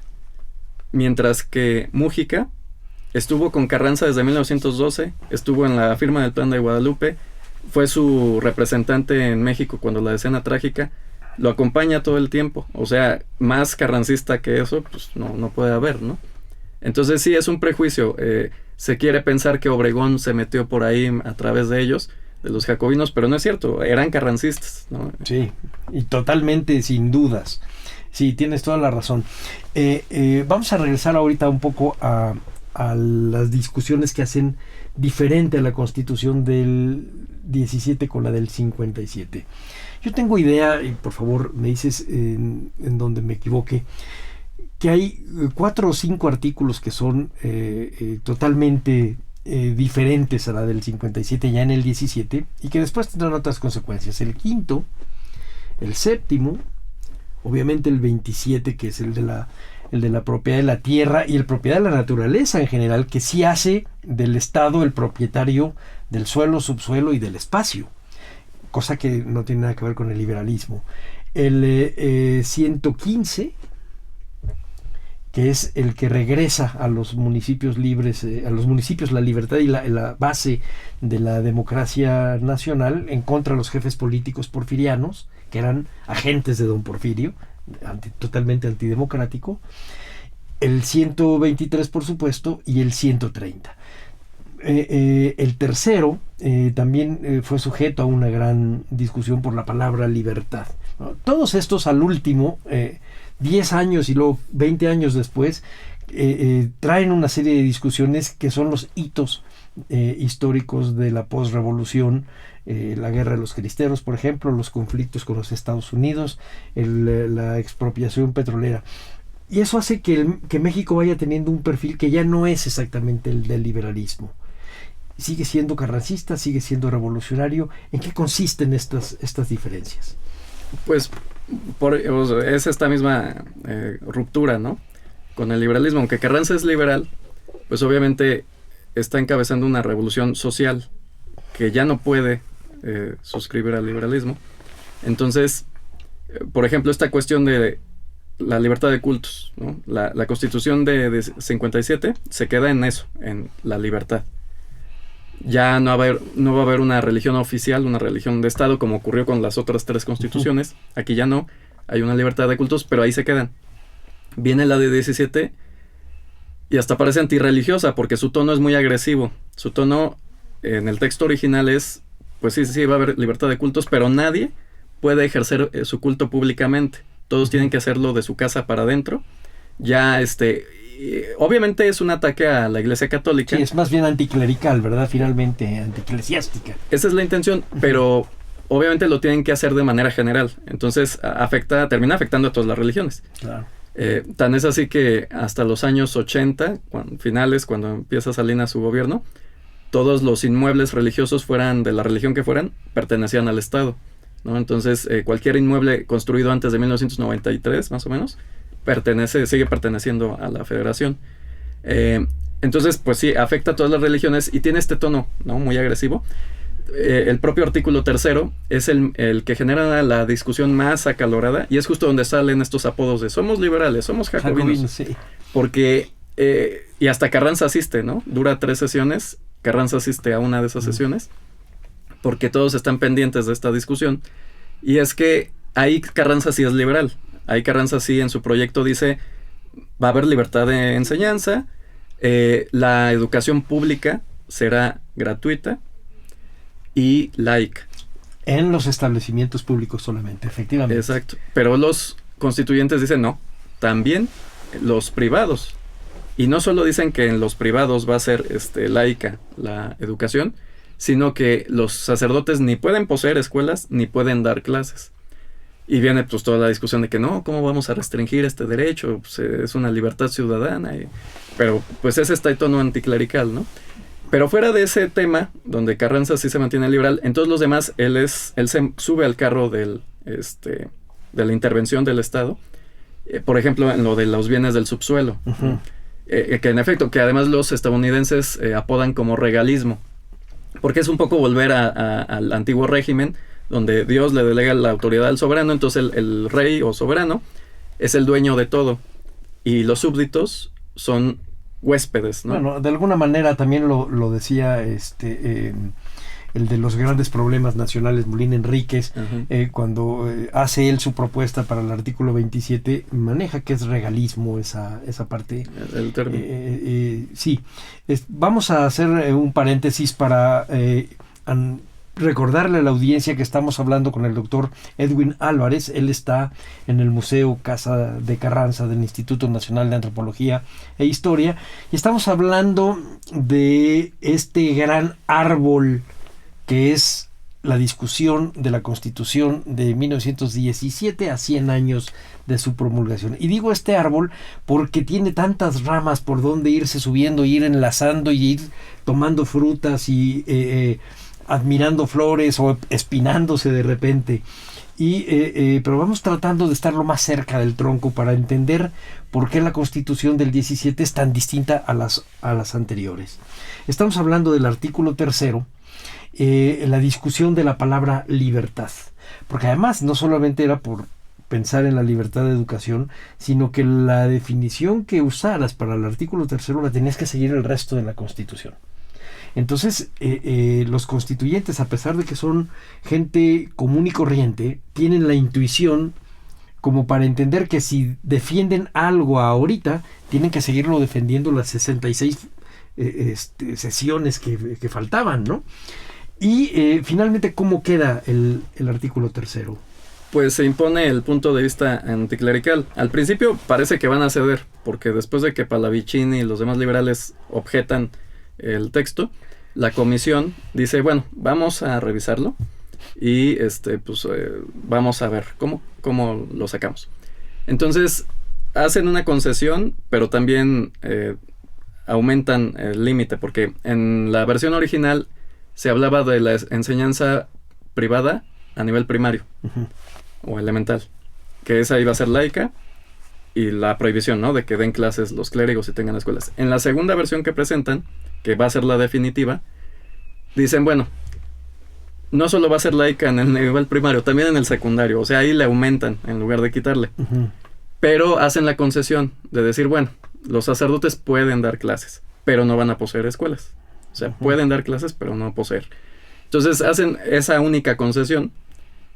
mientras que Múgica estuvo con Carranza desde 1912, estuvo en la firma del Plan de Guadalupe, fue su representante en México cuando la Decena Trágica, lo acompaña todo el tiempo. O sea, más carrancista que eso, pues no puede haber, ¿no? Entonces sí, es un prejuicio. Se quiere pensar que Obregón se metió por ahí a través de ellos, de los jacobinos, pero no es cierto, eran carrancistas, ¿no? Sí, y totalmente, sin dudas. Sí, tienes toda la razón. Vamos a regresar ahorita un poco a las discusiones que hacen diferente a la Constitución del 17 con la del 57. Yo tengo idea, y por favor me dices en donde me equivoque, que hay 4 o 5 artículos que son totalmente diferentes a la del 57 ya en el 17 y que después tendrán otras consecuencias. El quinto, el séptimo, obviamente el 27, que es el de la propiedad de la tierra y el propiedad de la naturaleza en general, que sí hace del Estado el propietario del suelo, subsuelo y del espacio, cosa que no tiene nada que ver con el liberalismo. El 115, que es el que regresa a los municipios libres, a los municipios la libertad y la base de la democracia nacional en contra de los jefes políticos porfirianos, que eran agentes de don Porfirio, totalmente antidemocrático. El 123, por supuesto, y el 130. El tercero también fue sujeto a una gran discusión por la palabra libertad, ¿no? Todos estos al último 10 años y luego 20 años después, traen una serie de discusiones que son los hitos históricos de la posrevolución, la guerra de los cristeros, por ejemplo, los conflictos con los Estados Unidos, la expropiación petrolera. Y eso hace que México vaya teniendo un perfil que ya no es exactamente el del liberalismo. Sigue siendo carrancista, sigue siendo revolucionario. ¿En qué consisten estas diferencias? Pues es esta misma ruptura, ¿no? Con el liberalismo. Aunque Carranza es liberal, pues obviamente está encabezando una revolución social que ya no puede suscribir al liberalismo. Entonces, por ejemplo, esta cuestión de la libertad de cultos, ¿no? La Constitución de 57 se queda en eso, en la libertad. Ya no va a haber una religión oficial, una religión de Estado, como ocurrió con las otras 3 constituciones. Aquí ya no, hay una libertad de cultos, pero ahí se quedan. Viene la de 17 y hasta parece antirreligiosa, porque su tono es muy agresivo. Su tono en el texto original es, pues sí, va a haber libertad de cultos, pero nadie puede ejercer su culto públicamente. Todos tienen que hacerlo de su casa para adentro. Ya obviamente es un ataque a la Iglesia Católica. Sí, es más bien anticlerical, ¿verdad? Finalmente, anticlesiástica. Esa es la intención, pero obviamente lo tienen que hacer de manera general. Entonces termina afectando a todas las religiones. Claro. Tan es así que hasta los años 80, finales, cuando empieza Salinas su gobierno, todos los inmuebles religiosos, fueran de la religión que fueran, pertenecían al Estado, ¿no? Entonces, cualquier inmueble construido antes de 1993, más o menos, sigue perteneciendo a la Federación. Entonces, pues sí, afecta a todas las religiones y tiene este tono, ¿no? Muy agresivo. El propio artículo 3 es el que genera la discusión más acalorada, y es justo donde salen estos apodos de somos liberales, somos jacobinos. Sí. Porque, y hasta Carranza asiste, ¿no? Dura 3 sesiones, Carranza asiste a una de esas sesiones, porque todos están pendientes de esta discusión. Y es que ahí Carranza sí es liberal. Ahí Carranza sí en su proyecto dice, va a haber libertad de enseñanza, la educación pública será gratuita y laica. En los establecimientos públicos solamente, efectivamente. Exacto. Pero los constituyentes dicen no, también los privados. Y no solo dicen que en los privados va a ser laica la educación, sino que los sacerdotes ni pueden poseer escuelas ni pueden dar clases. Y viene pues toda la discusión de que no, ¿cómo vamos a restringir este derecho? Pues, es una libertad ciudadana. Pero pues ese está el tono anticlerical, ¿no? Pero fuera de ese tema, donde Carranza sí se mantiene liberal, en todos los demás él se sube al carro de la intervención del Estado. Por ejemplo, en lo de los bienes del subsuelo. Uh-huh. Que en efecto, que además los estadounidenses apodan como regalismo. Porque es un poco volver al antiguo régimen, donde Dios le delega la autoridad al soberano, entonces el rey o soberano es el dueño de todo. Y los súbditos son huéspedes, ¿no? Bueno, de alguna manera también lo decía el de los grandes problemas nacionales, Molina Enríquez, uh-huh. Cuando hace él su propuesta para el artículo 27, maneja que es regalismo esa parte. El término. Sí. Vamos a hacer un paréntesis para recordarle a la audiencia que estamos hablando con el doctor Edwin Álvarez. Él está en el Museo Casa de Carranza del Instituto Nacional de Antropología e Historia, y estamos hablando de este gran árbol que es la discusión de la Constitución de 1917 a 100 años de su promulgación. Y digo este árbol porque tiene tantas ramas por donde irse subiendo, ir enlazando y ir tomando frutas y admirando flores o espinándose de repente. Pero vamos tratando de estar lo más cerca del tronco para entender por qué la Constitución del 17 es tan distinta a las anteriores. Estamos hablando del artículo 3º, la discusión de la palabra libertad, porque además no solamente era por pensar en la libertad de educación, sino que la definición que usaras para el artículo 3º la tenías que seguir el resto de la Constitución. Entonces, los constituyentes, a pesar de que son gente común y corriente, tienen la intuición como para entender que si defienden algo ahorita, tienen que seguirlo defendiendo las 66 sesiones que faltaban, ¿no? Y finalmente, ¿cómo queda el artículo 3º? Pues se impone el punto de vista anticlerical. Al principio parece que van a ceder, porque después de que Pallavicini y los demás liberales objetan el texto, la comisión dice, bueno, vamos a revisarlo y vamos a ver cómo lo sacamos. Entonces hacen una concesión, pero también aumentan el límite, porque en la versión original se hablaba de la enseñanza privada a nivel primario, uh-huh. o elemental, que esa iba a ser laica, y la prohibición, ¿no?, de que den clases los clérigos y tengan escuelas. En la segunda versión que presentan, que va a ser la definitiva, dicen, bueno, no solo va a ser laica en el nivel primario, también en el secundario, o sea, ahí le aumentan en lugar de quitarle. Uh-huh. Pero hacen la concesión de decir, bueno, los sacerdotes pueden dar clases, pero no van a poseer escuelas. O sea, uh-huh. pueden dar clases, pero no poseer. Entonces hacen esa única concesión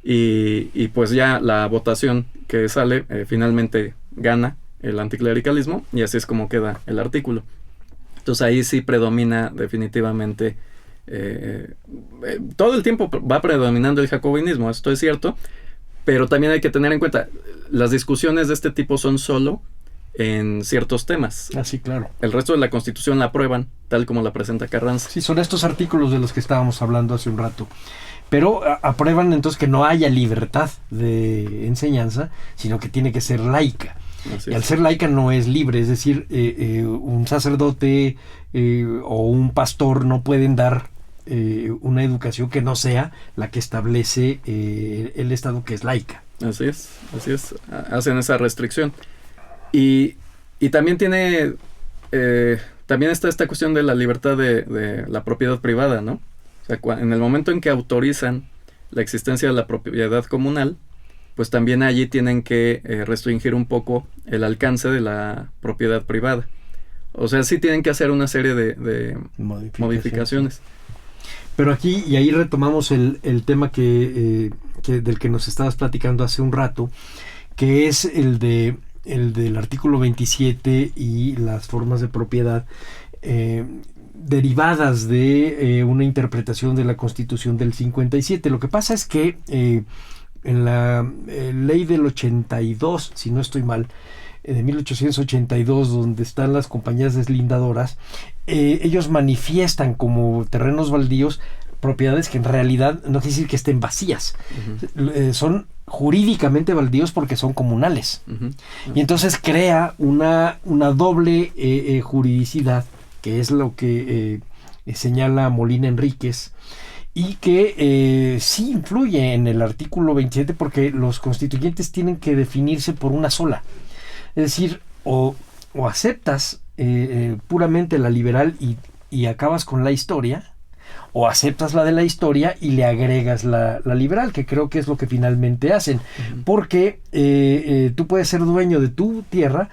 y pues ya la votación que sale finalmente gana el anticlericalismo, y así es como queda el artículo. Entonces ahí sí predomina definitivamente, todo el tiempo va predominando el jacobinismo, esto es cierto, pero también hay que tener en cuenta, las discusiones de este tipo son solo en ciertos temas. Ah, sí, claro. El resto de la Constitución la aprueban, tal como la presenta Carranza. Sí, son estos artículos de los que estábamos hablando hace un rato. Pero aprueban entonces que no haya libertad de enseñanza, sino que tiene que ser laica. Y al ser laica no es libre, es decir, un sacerdote o un pastor no pueden dar una educación que no sea la que establece el Estado, que es laica. Así es, hacen esa restricción. Y también tiene, también está esta cuestión de la libertad de la propiedad privada, ¿no? O sea, en el momento en que autorizan la existencia de la propiedad comunal, pues también allí tienen que restringir un poco el alcance de la propiedad privada. O sea, sí tienen que hacer una serie de modificaciones. Pero aquí, y ahí retomamos el tema del que nos estabas platicando hace un rato, que es el de el del artículo 27 y las formas de propiedad derivadas de una interpretación de la Constitución del 57. Lo que pasa es que en la ley del 82, si no estoy mal, de 1882, donde están las compañías deslindadoras, ellos manifiestan como terrenos baldíos propiedades que en realidad no quiere decir que estén vacías. Son jurídicamente baldíos porque son comunales. Y entonces crea una doble juridicidad, que es lo que señala Molina Enríquez, y que sí influye en el artículo 27 porque los constituyentes tienen que definirse por una sola. Es decir, o aceptas puramente la liberal y acabas con la historia, o aceptas la de la historia y le agregas la liberal, que creo que es lo que finalmente hacen. Porque tú puedes ser dueño de tu tierra,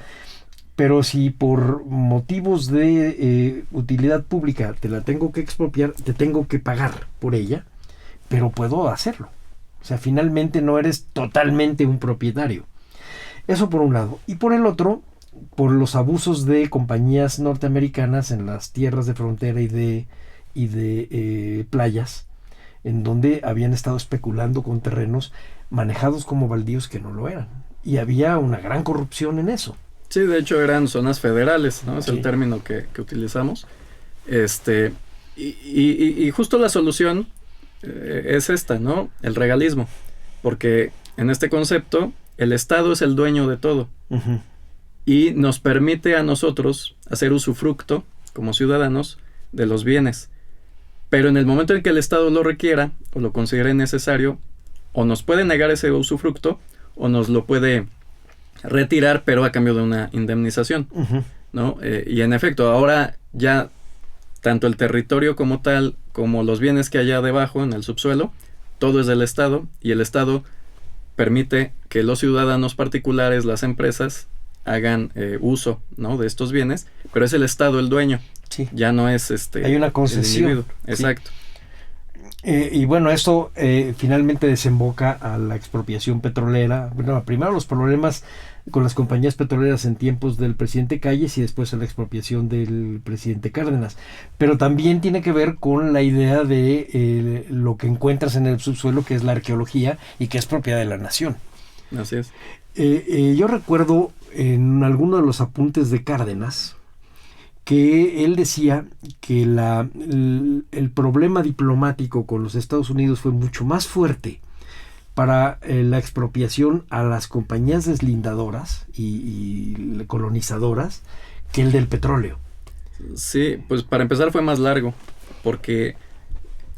pero si por motivos de utilidad pública te la tengo que expropiar, te tengo que pagar por ella, pero puedo hacerlo. O sea, finalmente no eres totalmente un propietario. Eso por un lado. Y por el otro, por los abusos de compañías norteamericanas en las tierras de frontera y de playas, en donde habían estado especulando con terrenos manejados como baldíos que no lo eran. Y había una gran corrupción en eso. Sí, de hecho eran zonas federales, ¿no? Es Sí. el término que utilizamos. Y justo la solución es esta, ¿no? El regalismo. Porque en este concepto, el Estado es el dueño de todo. Y nos permite a nosotros hacer usufructo, como ciudadanos, de los bienes. Pero en el momento en que el Estado lo requiera, o lo considere necesario, o nos puede negar ese usufructo, o nos lo puede retirar, pero a cambio de una indemnización, ¿no? Y en efecto, ahora ya tanto el territorio como tal, como los bienes que hay debajo, en el subsuelo, todo es del Estado, y el Estado permite que los ciudadanos particulares, las empresas, hagan uso, ¿no? de estos bienes, pero es el Estado el dueño. Sí. Ya no es Hay una concesión. el individuo. Exacto. Y bueno, esto finalmente desemboca a la expropiación petrolera. Bueno, primero los problemas con las compañías petroleras en tiempos del presidente Calles y después a la expropiación del presidente Cárdenas. Pero también tiene que ver con la idea de lo que encuentras en el subsuelo, que es la arqueología y que es propiedad de la nación. Así es. Yo recuerdo en alguno de los apuntes de Cárdenas que él decía que el problema diplomático con los Estados Unidos fue mucho más fuerte para la expropiación a las compañías deslindadoras y colonizadoras que el del petróleo. Sí, pues para empezar fue más largo, porque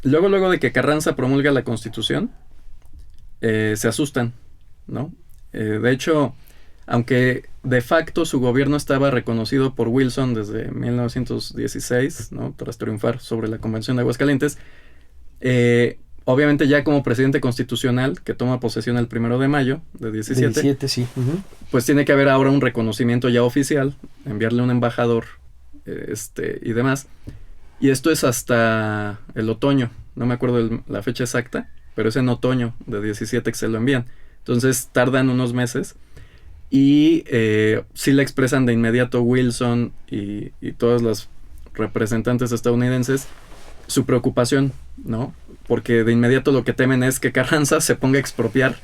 luego de que Carranza promulga la Constitución, se asustan, ¿no? De hecho, aunque de facto su gobierno estaba reconocido por Wilson desde 1916, ¿no? Tras triunfar sobre la Convención de Aguascalientes, obviamente ya como presidente constitucional, que toma posesión el 1 de mayo de 17, sí. pues tiene que haber ahora un reconocimiento ya oficial, enviarle un embajador y demás. Y esto es hasta el otoño, no me acuerdo la fecha exacta, pero es en otoño de 17 que se lo envían. Entonces tardan unos meses y sí le expresan de inmediato Wilson y todos los representantes estadounidenses su preocupación, ¿no? Porque de inmediato lo que temen es que Carranza se ponga a expropiar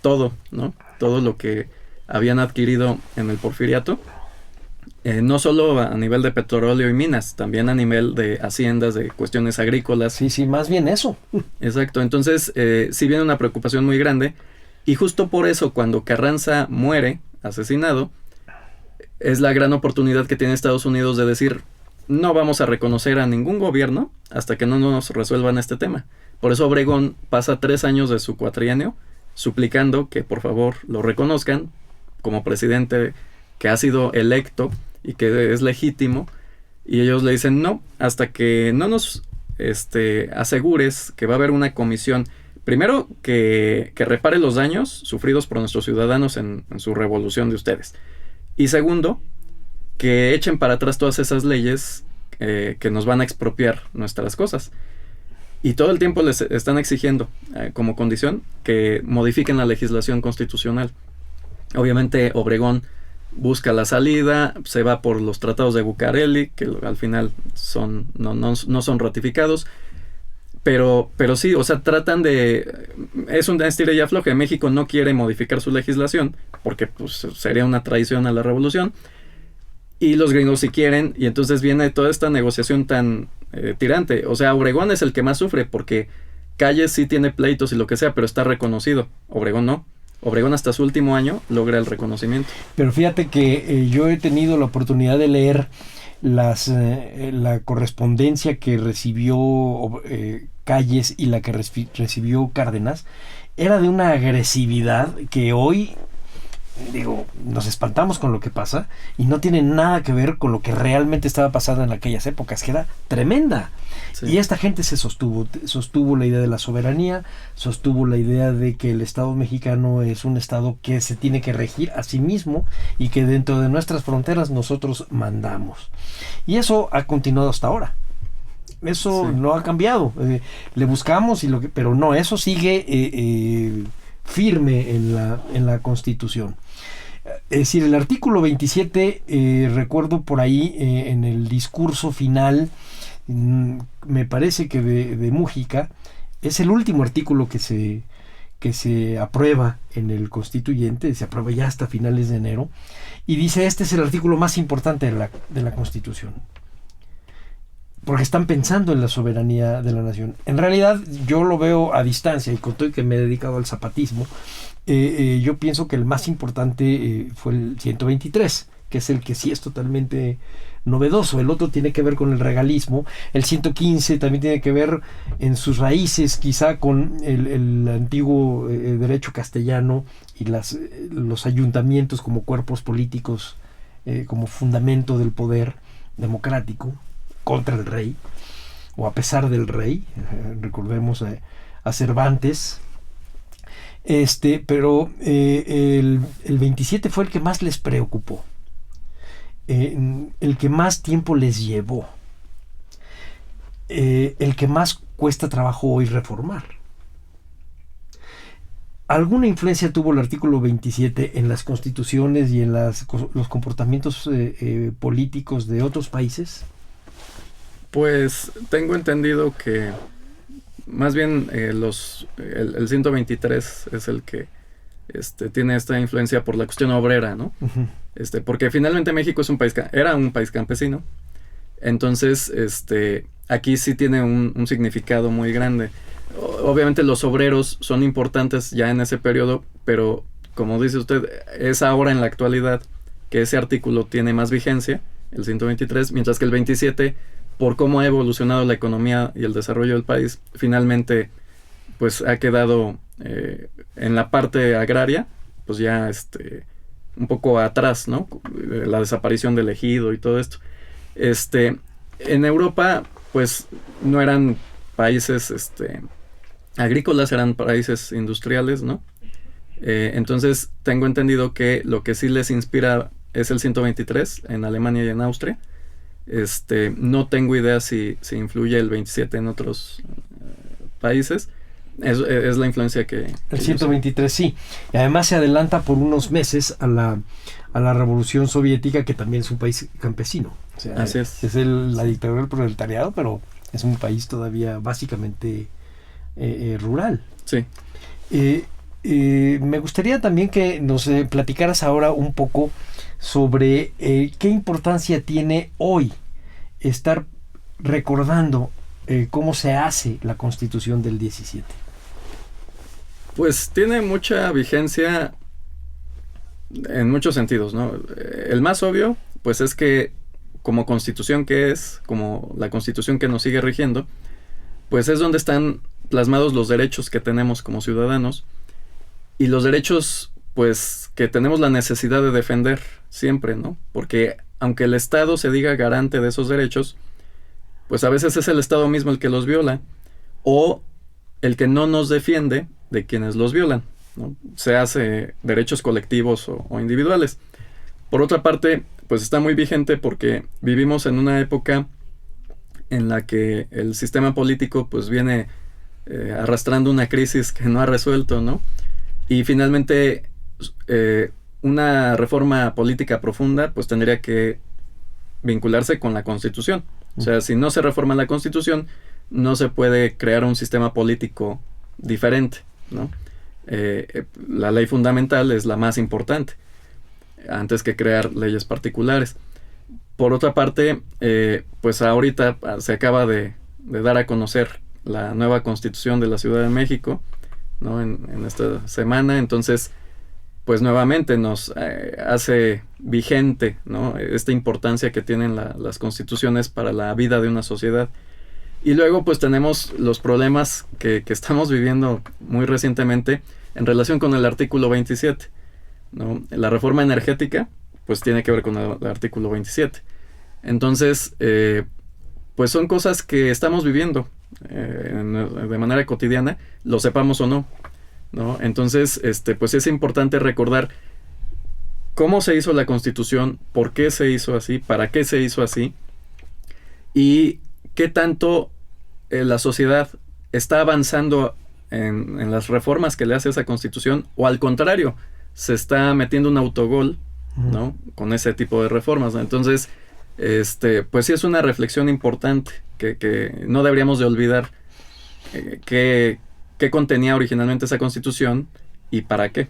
todo, ¿no? Todo lo que habían adquirido en el Porfiriato. No solo a nivel de petróleo y minas, también a nivel de haciendas, de cuestiones agrícolas. Sí, más bien eso. Exacto, entonces sí viene una preocupación muy grande. Y justo por eso, cuando Carranza muere, asesinado, es la gran oportunidad que tiene Estados Unidos de decir: no vamos a reconocer a ningún gobierno hasta que no nos resuelvan este tema. Por eso Obregón pasa 3 años de su cuatrienio suplicando que por favor lo reconozcan como presidente que ha sido electo y que es legítimo, y ellos le dicen no, hasta que no nos asegures que va a haber una comisión, primero que repare los daños sufridos por nuestros ciudadanos en su revolución de ustedes, y segundo, que echen para atrás todas esas leyes que nos van a expropiar nuestras cosas. Y todo el tiempo les están exigiendo como condición que modifiquen la legislación constitucional. Obviamente Obregón busca la salida, se va por los tratados de Bucareli, que al final no son ratificados. Pero sí, o sea, tratan de... Es una estira y afloje. México no quiere modificar su legislación porque pues, sería una traición a la revolución. Y los gringos sí quieren. Y entonces viene toda esta negociación tan tirante. O sea, Obregón es el que más sufre porque Calles sí tiene pleitos y lo que sea, pero está reconocido. Obregón no. Obregón hasta su último año logra el reconocimiento. Pero fíjate que yo he tenido la oportunidad de leer la correspondencia que recibió Calles y la que recibió Cárdenas. Era de una agresividad que hoy, digo, nos espantamos con lo que pasa y no tiene nada que ver con lo que realmente estaba pasando en aquellas épocas, que era tremenda. Sí. Y esta gente se sostuvo la idea de la soberanía, sostuvo la idea de que el Estado mexicano es un Estado que se tiene que regir a sí mismo y que dentro de nuestras fronteras nosotros mandamos. Y eso ha continuado hasta ahora. Eso no ha cambiado. Le buscamos, pero no, eso sigue firme en la Constitución. Es decir, el artículo 27, recuerdo por ahí en el discurso final, me parece que de Mújica, es el último artículo que se aprueba en el constituyente, se aprueba ya hasta finales de enero, y dice: este es el artículo más importante de la Constitución, porque están pensando en la soberanía de la nación. En realidad yo lo veo a distancia, y con todo que me he dedicado al zapatismo, yo pienso que el más importante fue el 123, que es el que sí es totalmente novedoso. El otro tiene que ver con el regalismo. El 115 también tiene que ver en sus raíces quizá con el antiguo derecho castellano y los ayuntamientos como cuerpos políticos, como fundamento del poder democrático contra el rey o a pesar del rey. Recordemos a Cervantes. Pero el 27 fue el que más les preocupó, el que más tiempo les llevó, el que más cuesta trabajo hoy reformar. ¿Alguna influencia tuvo el artículo 27 en las constituciones y en los comportamientos políticos de otros países? Pues tengo entendido que más bien el 123 es el que tiene esta influencia por la cuestión obrera, ¿no? Uh-huh. Porque finalmente México era un país campesino. Entonces, aquí sí tiene un significado muy grande. Obviamente los obreros son importantes ya en ese periodo, pero como dice usted, es ahora en la actualidad que ese artículo tiene más vigencia, el 123, mientras que el 27, por cómo ha evolucionado la economía y el desarrollo del país, finalmente pues ha quedado en la parte agraria, pues ya un poco atrás, ¿no? La desaparición del ejido y todo esto. En Europa, pues no eran países agrícolas, eran países industriales, ¿no? Entonces tengo entendido que lo que sí les inspira es el 123 en Alemania y en Austria. No tengo idea si influye el 27 en otros países. Es la influencia que el 123 sí, y además se adelanta por unos meses a la revolución soviética, que también es un país campesino. O sea, así es. Es la dictadura del proletariado, pero es un país todavía básicamente rural. Sí. Me gustaría también que nos platicaras ahora un poco sobre qué importancia tiene hoy estar recordando cómo se hace la Constitución del 17. Pues tiene mucha vigencia en muchos sentidos, ¿no? El más obvio, pues es que como Constitución que es, como la Constitución que nos sigue rigiendo, pues es donde están plasmados los derechos que tenemos como ciudadanos y los derechos, pues, que tenemos la necesidad de defender siempre, ¿no? Porque aunque el Estado se diga garante de esos derechos, pues a veces es el Estado mismo el que los viola o el que no nos defiende de quienes los violan, ¿no? Se hace derechos colectivos o individuales. Por otra parte, pues está muy vigente porque vivimos en una época en la que el sistema político pues viene arrastrando una crisis que no ha resuelto, ¿no? Y finalmente una reforma política profunda pues tendría que vincularse con la Constitución. O sea, si no se reforma la Constitución, no se puede crear un sistema político diferente, ¿no? La ley fundamental es la más importante, antes que crear leyes particulares. Por otra parte, pues ahorita se acaba de dar a conocer la nueva Constitución de la Ciudad de México, ¿no? En esta semana. Entonces, pues nuevamente nos hace vigente, ¿no? Esta importancia que tienen las constituciones para la vida de una sociedad. Y luego pues tenemos los problemas que estamos viviendo muy recientemente en relación con el artículo 27, ¿no? La reforma energética pues tiene que ver con el artículo 27. Entonces, pues son cosas que estamos viviendo de manera cotidiana, lo sepamos o no, ¿no? Entonces, pues es importante recordar cómo se hizo la Constitución, por qué se hizo así, para qué se hizo así, y qué tanto la sociedad está avanzando en las reformas que le hace esa Constitución, o al contrario, se está metiendo un autogol, ¿no? Con ese tipo de reformas, ¿no? Entonces, pues sí es una reflexión importante que no deberíamos de olvidar qué contenía originalmente esa Constitución y para qué.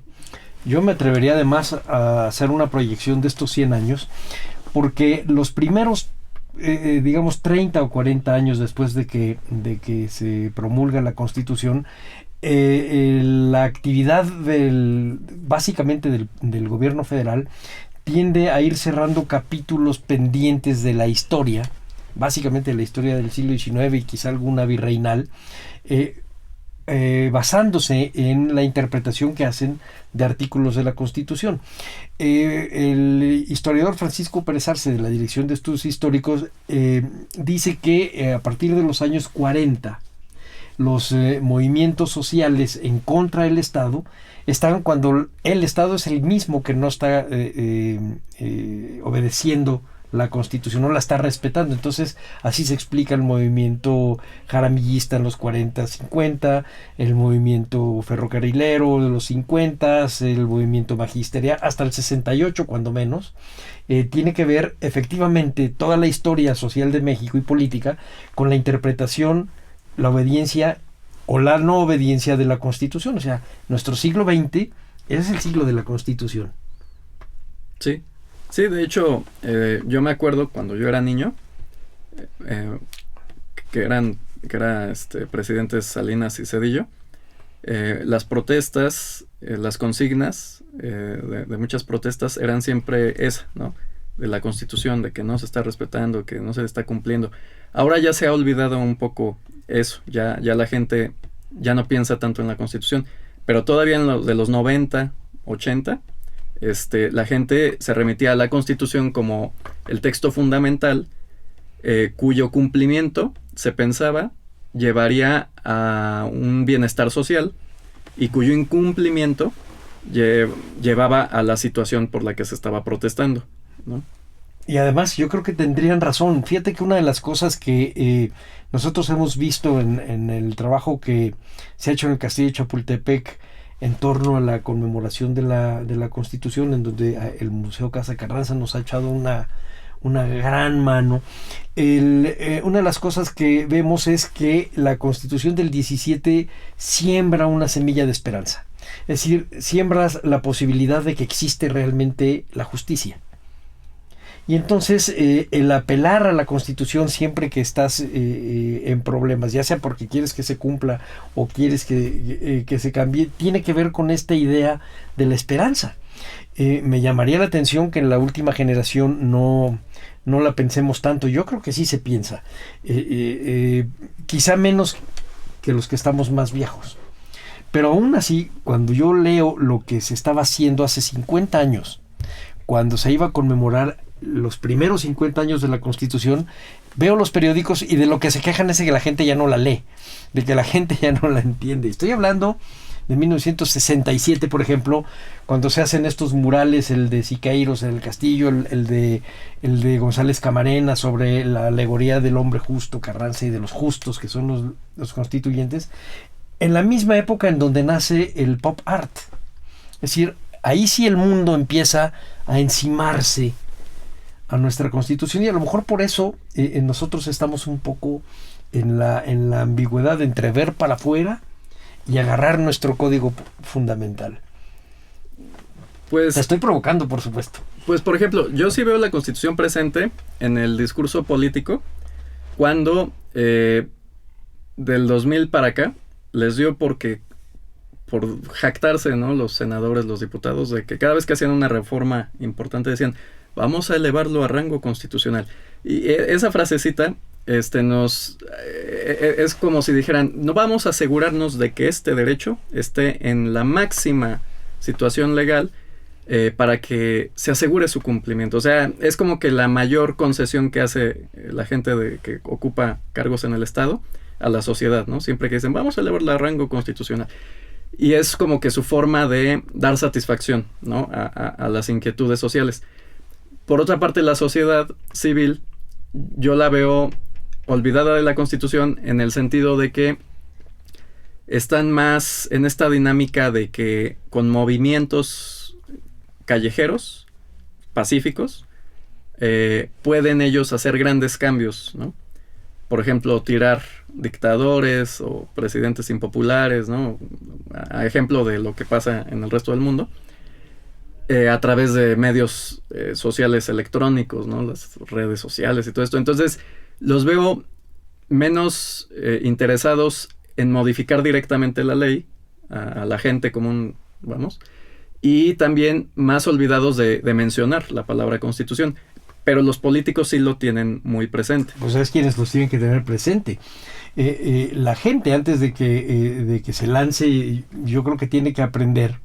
Yo me atrevería además a hacer una proyección de estos 100 años, porque los primeros, digamos, 30 o 40 años después de que se promulga la Constitución, la actividad básicamente del gobierno federal tiende a ir cerrando capítulos pendientes de la historia, básicamente de la historia del siglo XIX y quizá alguna virreinal, basándose en la interpretación que hacen de artículos de la Constitución. El historiador Francisco Pérez Arce, de la Dirección de Estudios Históricos, dice que a partir de los años 40 los movimientos sociales en contra del Estado están cuando el Estado es el mismo que no está obedeciendo la Constitución, no la está respetando. Entonces así se explica el movimiento jaramillista en los 40, 50, el movimiento ferrocarrilero de los 50, el movimiento magisterial hasta el 68 cuando menos. Tiene que ver efectivamente toda la historia social de México y política con la interpretación, la obediencia o la no obediencia de la Constitución. O sea, nuestro siglo XX es el siglo de la Constitución. Sí, sí, de hecho, yo me acuerdo cuando yo era niño, que era presidentes Salinas y Zedillo, las protestas, las consignas de muchas protestas eran siempre esa, ¿no? De la Constitución, de que no se está respetando, que no se está cumpliendo. Ahora ya se ha olvidado un poco eso, ya la gente ya no piensa tanto en la Constitución, pero todavía de los 90, 80, la gente se remitía a la Constitución como el texto fundamental, cuyo cumplimiento se pensaba llevaría a un bienestar social y cuyo incumplimiento llevaba a la situación por la que se estaba protestando, ¿no? Y además yo creo que tendrían razón. Fíjate que una de las cosas que nosotros hemos visto en el trabajo que se ha hecho en el Castillo de Chapultepec en torno a la conmemoración de la Constitución, en donde el Museo Casa Carranza nos ha echado una gran mano. Una de las cosas que vemos es que la Constitución del 17 siembra una semilla de esperanza. Es decir, siembras la posibilidad de que existe realmente la justicia. Y entonces el apelar a la Constitución siempre que estás en problemas, ya sea porque quieres que se cumpla o quieres que se cambie, tiene que ver con esta idea de la esperanza. Me llamaría la atención que en la última generación no la pensemos tanto. Yo creo que sí se piensa. Quizá menos que los que estamos más viejos. Pero aún así, cuando yo leo lo que se estaba haciendo hace 50 años, cuando se iba a conmemorar los primeros 50 años de la Constitución, veo los periódicos y de lo que se quejan es de que la gente ya no la lee, de que la gente ya no la entiende. Estoy hablando de 1967, por ejemplo, cuando se hacen estos murales, el de Siqueiros en el Castillo, el de González Camarena sobre la alegoría del hombre justo, Carranza, y de los justos, que son los constituyentes, en la misma época en donde nace el pop art. Es decir, ahí sí el mundo empieza a encimarse a nuestra Constitución, y a lo mejor por eso nosotros estamos un poco en la ambigüedad entre ver para afuera y agarrar nuestro código fundamental. Pues, te estoy provocando, por supuesto. Pues, por ejemplo, yo sí veo la Constitución presente en el discurso político cuando del 2000 para acá les dio por jactarse, ¿no?, los senadores, los diputados, de que cada vez que hacían una reforma importante decían, vamos a elevarlo a rango constitucional. Y esa frasecita es como si dijeran, no, vamos a asegurarnos de que este derecho esté en la máxima situación legal para que se asegure su cumplimiento. O sea, es como que la mayor concesión que hace la gente que ocupa cargos en el Estado a la sociedad, ¿no? Siempre que dicen, vamos a elevarlo a rango constitucional. Y es como que su forma de dar satisfacción, ¿no?, a las inquietudes sociales. Por otra parte, la sociedad civil, yo la veo olvidada de la Constitución en el sentido de que están más en esta dinámica de que con movimientos callejeros, pacíficos, pueden ellos hacer grandes cambios, ¿no? Por ejemplo, tirar dictadores o presidentes impopulares, ¿no?, a ejemplo de lo que pasa en el resto del mundo, a través de medios sociales electrónicos, ¿no?, las redes sociales y todo esto. Entonces, los veo menos interesados en modificar directamente la ley a la gente común, vamos, y también más olvidados de mencionar la palabra Constitución. Pero los políticos sí lo tienen muy presente. Pues es quienes los tienen que tener presente. La gente, antes de que se lance, yo creo que tiene que aprender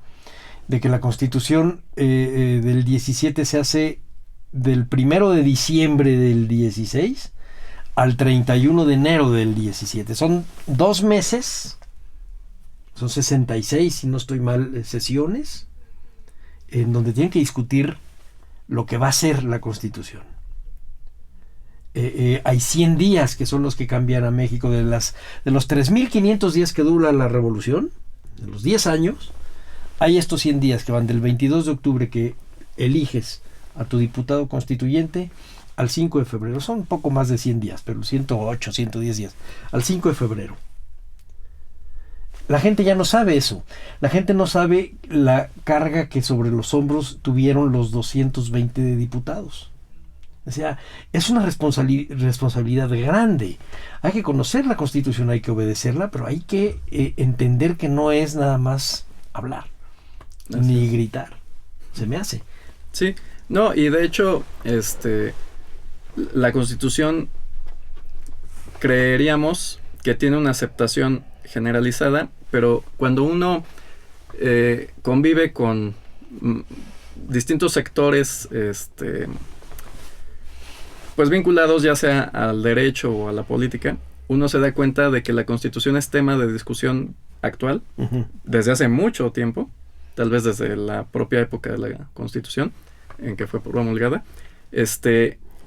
de que la Constitución del 17 se hace del 1 de diciembre del 16 al 31 de enero del 17. Son 2 meses, son 66, si no estoy mal, sesiones, en donde tienen que discutir lo que va a ser la Constitución. Hay 100 días que son los que cambian a México. De los 3.500 días que dura la Revolución, de los 10 años, hay estos 100 días que van del 22 de octubre que eliges a tu diputado constituyente al 5 de febrero. Son un poco más de 100 días, pero 108, 110 días. Al 5 de febrero. La gente ya no sabe eso. La gente no sabe la carga que sobre los hombros tuvieron los 220 diputados. O sea, es una responsabilidad grande. Hay que conocer la Constitución, hay que obedecerla, pero hay que entender que no es nada más hablar, ni gritar. Se me hace. Sí, no, y de hecho, la Constitución creeríamos que tiene una aceptación generalizada, pero cuando uno convive con distintos sectores, pues vinculados ya sea al derecho o a la política, uno se da cuenta de que la Constitución es tema de discusión actual, desde hace mucho tiempo, tal vez desde la propia época de la Constitución, en que fue promulgada,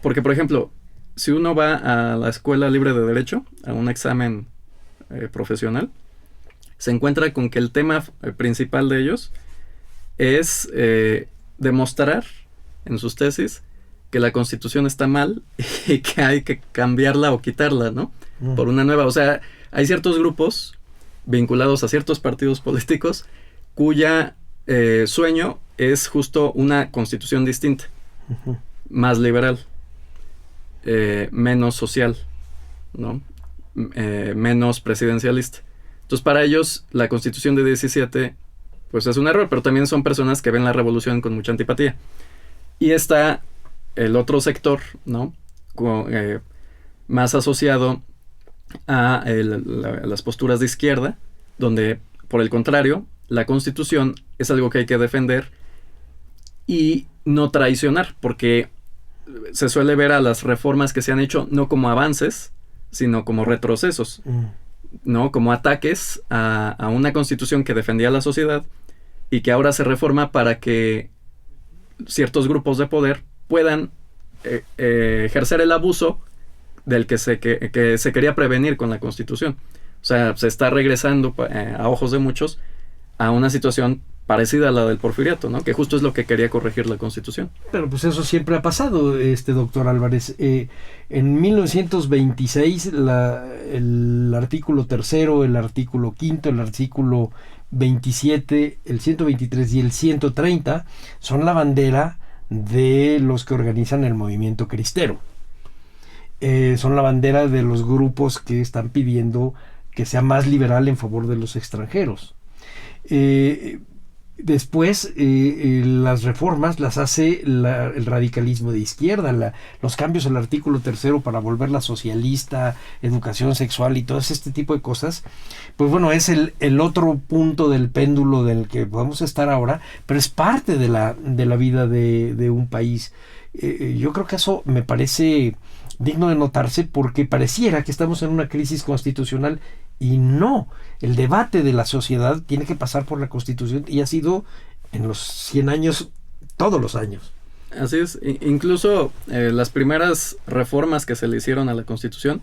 porque, por ejemplo, si uno va a la Escuela Libre de Derecho, a un examen profesional, se encuentra con que el tema principal de ellos es demostrar en sus tesis que la Constitución está mal y que hay que cambiarla o quitarla, ¿no?, por una nueva. O sea, hay ciertos grupos vinculados a ciertos partidos políticos cuya sueño es justo una Constitución distinta, más liberal, menos social, ¿no?, menos presidencialista. Entonces, para ellos, la Constitución de 17, pues es un error, pero también son personas que ven la revolución con mucha antipatía. Y está el otro sector, ¿no?, más asociado a las posturas de izquierda, donde, por el contrario, la Constitución es algo que hay que defender y no traicionar, porque se suele ver a las reformas que se han hecho no como avances, sino como retrocesos, ¿no?, como ataques a una Constitución que defendía a la sociedad y que ahora se reforma para que ciertos grupos de poder puedan ejercer el abuso del que se quería prevenir con la Constitución. O sea, se está regresando a ojos de muchos a una situación parecida a la del porfiriato, ¿no? Que justo es lo que quería corregir la Constitución. Pero pues eso siempre ha pasado, doctor Álvarez. En 1926 el artículo 3º, el artículo 5º, el artículo 27, el 123 y el 130 son la bandera de los que organizan el movimiento cristero. Son la bandera de los grupos que están pidiendo que sea más liberal en favor de los extranjeros. Después, las reformas las hace el radicalismo de izquierda, los cambios al artículo 3º para volverla socialista, educación sexual y todo este tipo de cosas. Pues bueno, es el otro punto del péndulo del que podemos estar ahora, pero es parte de la vida de un país. Yo creo que eso me parece digno de notarse, porque pareciera que estamos en una crisis constitucional y no. El debate de la sociedad tiene que pasar por la Constitución, y ha sido en los 100 años, todos los años. Así es. Incluso las primeras reformas que se le hicieron a la Constitución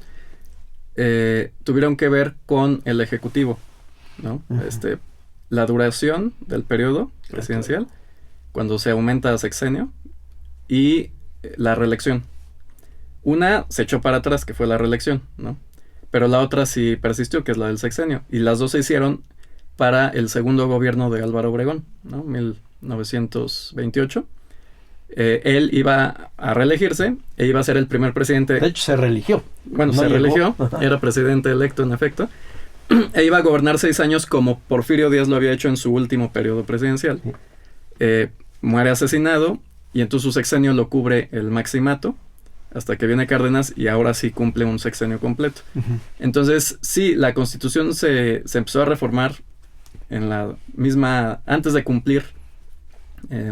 tuvieron que ver con el Ejecutivo, ¿no? Uh-huh. La duración del periodo presidencial, cuando se aumenta a sexenio, y la reelección. Una se echó para atrás, que fue la reelección, ¿no? Pero la otra sí persistió, que es la del sexenio. Y las dos se hicieron para el segundo gobierno de Álvaro Obregón, ¿no? 1928. Él iba a reelegirse e iba a ser el primer presidente. De hecho, se reeligió. Bueno, no se reeligió, era presidente electo en efecto. E iba a gobernar 6 años como Porfirio Díaz lo había hecho en su último periodo presidencial. Muere asesinado, y entonces su sexenio lo cubre el maximato, hasta que viene Cárdenas, y ahora sí cumple un sexenio completo. Uh-huh. Entonces, sí, la Constitución se empezó a reformar en la misma, antes de cumplir,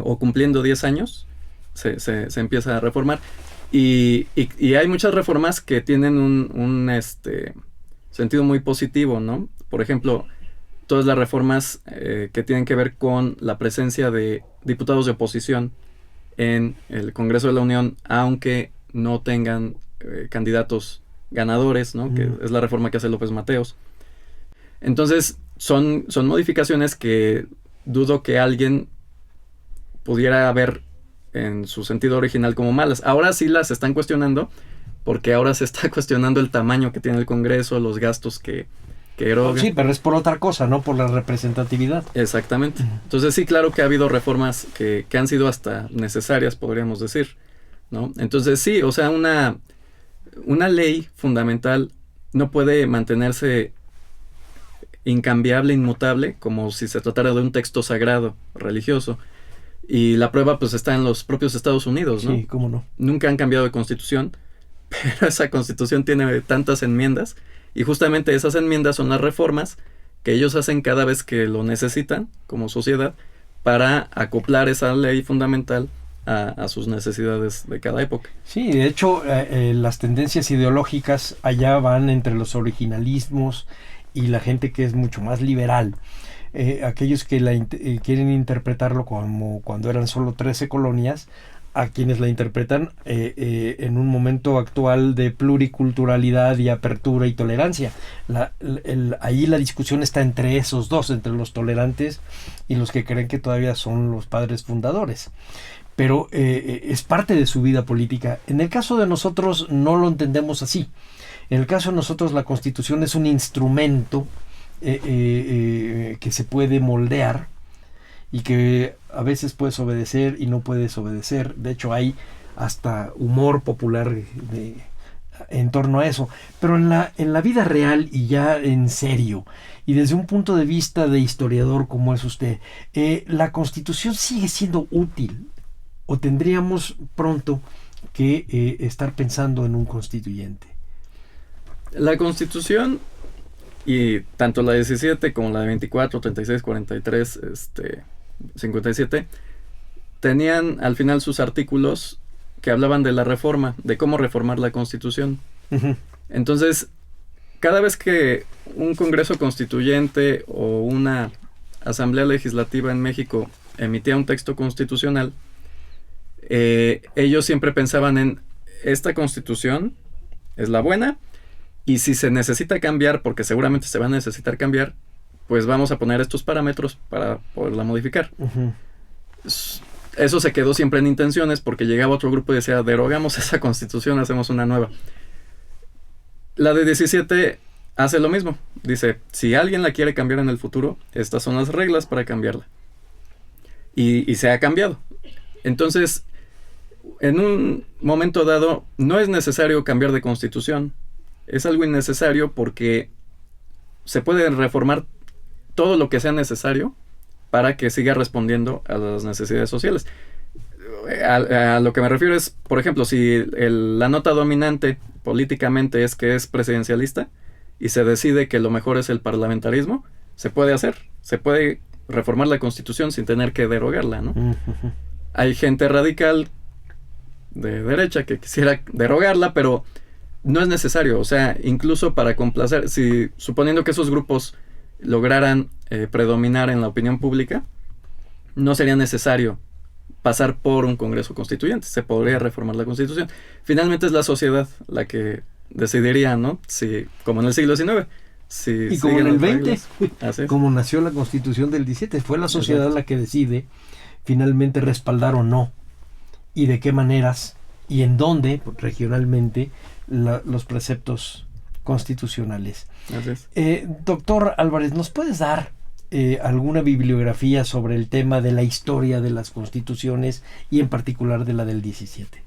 o cumpliendo 10 años, se empieza a reformar. Y hay muchas reformas que tienen un sentido muy positivo, ¿no? Por ejemplo, todas las reformas que tienen que ver con la presencia de diputados de oposición en el Congreso de la Unión, aunque no tengan candidatos ganadores, ¿no? Que es la reforma que hace López Mateos. Entonces, son modificaciones que dudo que alguien pudiera ver en su sentido original como malas. Ahora sí las están cuestionando, porque ahora se está cuestionando el tamaño que tiene el Congreso, los gastos que eroga. Sí, pero es por otra cosa, no por la representatividad. Exactamente. Entonces sí, claro que ha habido reformas que han sido hasta necesarias, podríamos decir, ¿no? Entonces sí, o sea, una ley fundamental no puede mantenerse incambiable, inmutable, como si se tratara de un texto sagrado, religioso. Y la prueba pues está en los propios Estados Unidos, ¿no? Sí, cómo no. Nunca han cambiado de constitución, pero esa constitución tiene tantas enmiendas, y justamente esas enmiendas son las reformas que ellos hacen cada vez que lo necesitan como sociedad, para acoplar esa ley fundamental a sus necesidades de cada época. Sí, de hecho, las tendencias ideológicas allá van entre los originalismos y la gente que es mucho más liberal. Aquellos que quieren interpretarlo como cuando eran solo 13 colonias, a quienes la interpretan en un momento actual de pluriculturalidad y apertura y tolerancia. Ahí la discusión está entre esos dos, entre los tolerantes y los que creen que todavía son los padres fundadores. Pero es parte de su vida política. En el caso de nosotros no lo entendemos así. En el caso de nosotros la Constitución es un instrumento que se puede moldear, y que a veces puedes obedecer y no puedes obedecer. De hecho, hay hasta humor popular en torno a eso. Pero en la vida real, y ya en serio, y desde un punto de vista de historiador como es usted, ¿la Constitución sigue siendo útil? ¿O tendríamos pronto que estar pensando en un constituyente? La Constitución, y tanto la 17 como la de 24, 36, 43, 57, tenían al final sus artículos que hablaban de la reforma, de cómo reformar la Constitución. Uh-huh. Entonces, cada vez que un Congreso Constituyente o una Asamblea Legislativa en México emitía un texto constitucional, ellos siempre pensaban en: esta Constitución es la buena, y si se necesita cambiar, porque seguramente se va a necesitar cambiar, pues vamos a poner estos parámetros para poderla modificar. Ujú. Eso se quedó siempre en intenciones, porque llegaba otro grupo y decía, derogamos esa constitución, hacemos una nueva. La de 17 hace lo mismo. Dice, si alguien la quiere cambiar en el futuro, estas son las reglas para cambiarla. Y se ha cambiado. Entonces, en un momento dado, no es necesario cambiar de constitución. Es algo innecesario porque se puede reformar todo lo que sea necesario para que siga respondiendo a las necesidades sociales. A lo que me refiero es, por ejemplo, si la nota dominante políticamente es que es presidencialista y se decide que lo mejor es el parlamentarismo, se puede hacer. Se puede reformar la Constitución sin tener que derogarla, ¿no? Ujú. Hay gente radical de derecha que quisiera derogarla, pero no es necesario. O sea, incluso para complacer, suponiendo que esos grupos lograran predominar en la opinión pública, no sería necesario pasar por un Congreso Constituyente. Se podría reformar la Constitución. Finalmente es la sociedad la que decidiría, ¿no? Si, como en el siglo XIX. Si Y como en el siguen las 20, reglas. Así es. como nació la Constitución del 17, fue la sociedad la que decide finalmente respaldar o no, y de qué maneras, y en dónde, regionalmente, los preceptos constitucionales. Así es. Doctor Álvarez, ¿nos puedes dar alguna bibliografía sobre el tema de la historia de las constituciones y en particular de la del 17?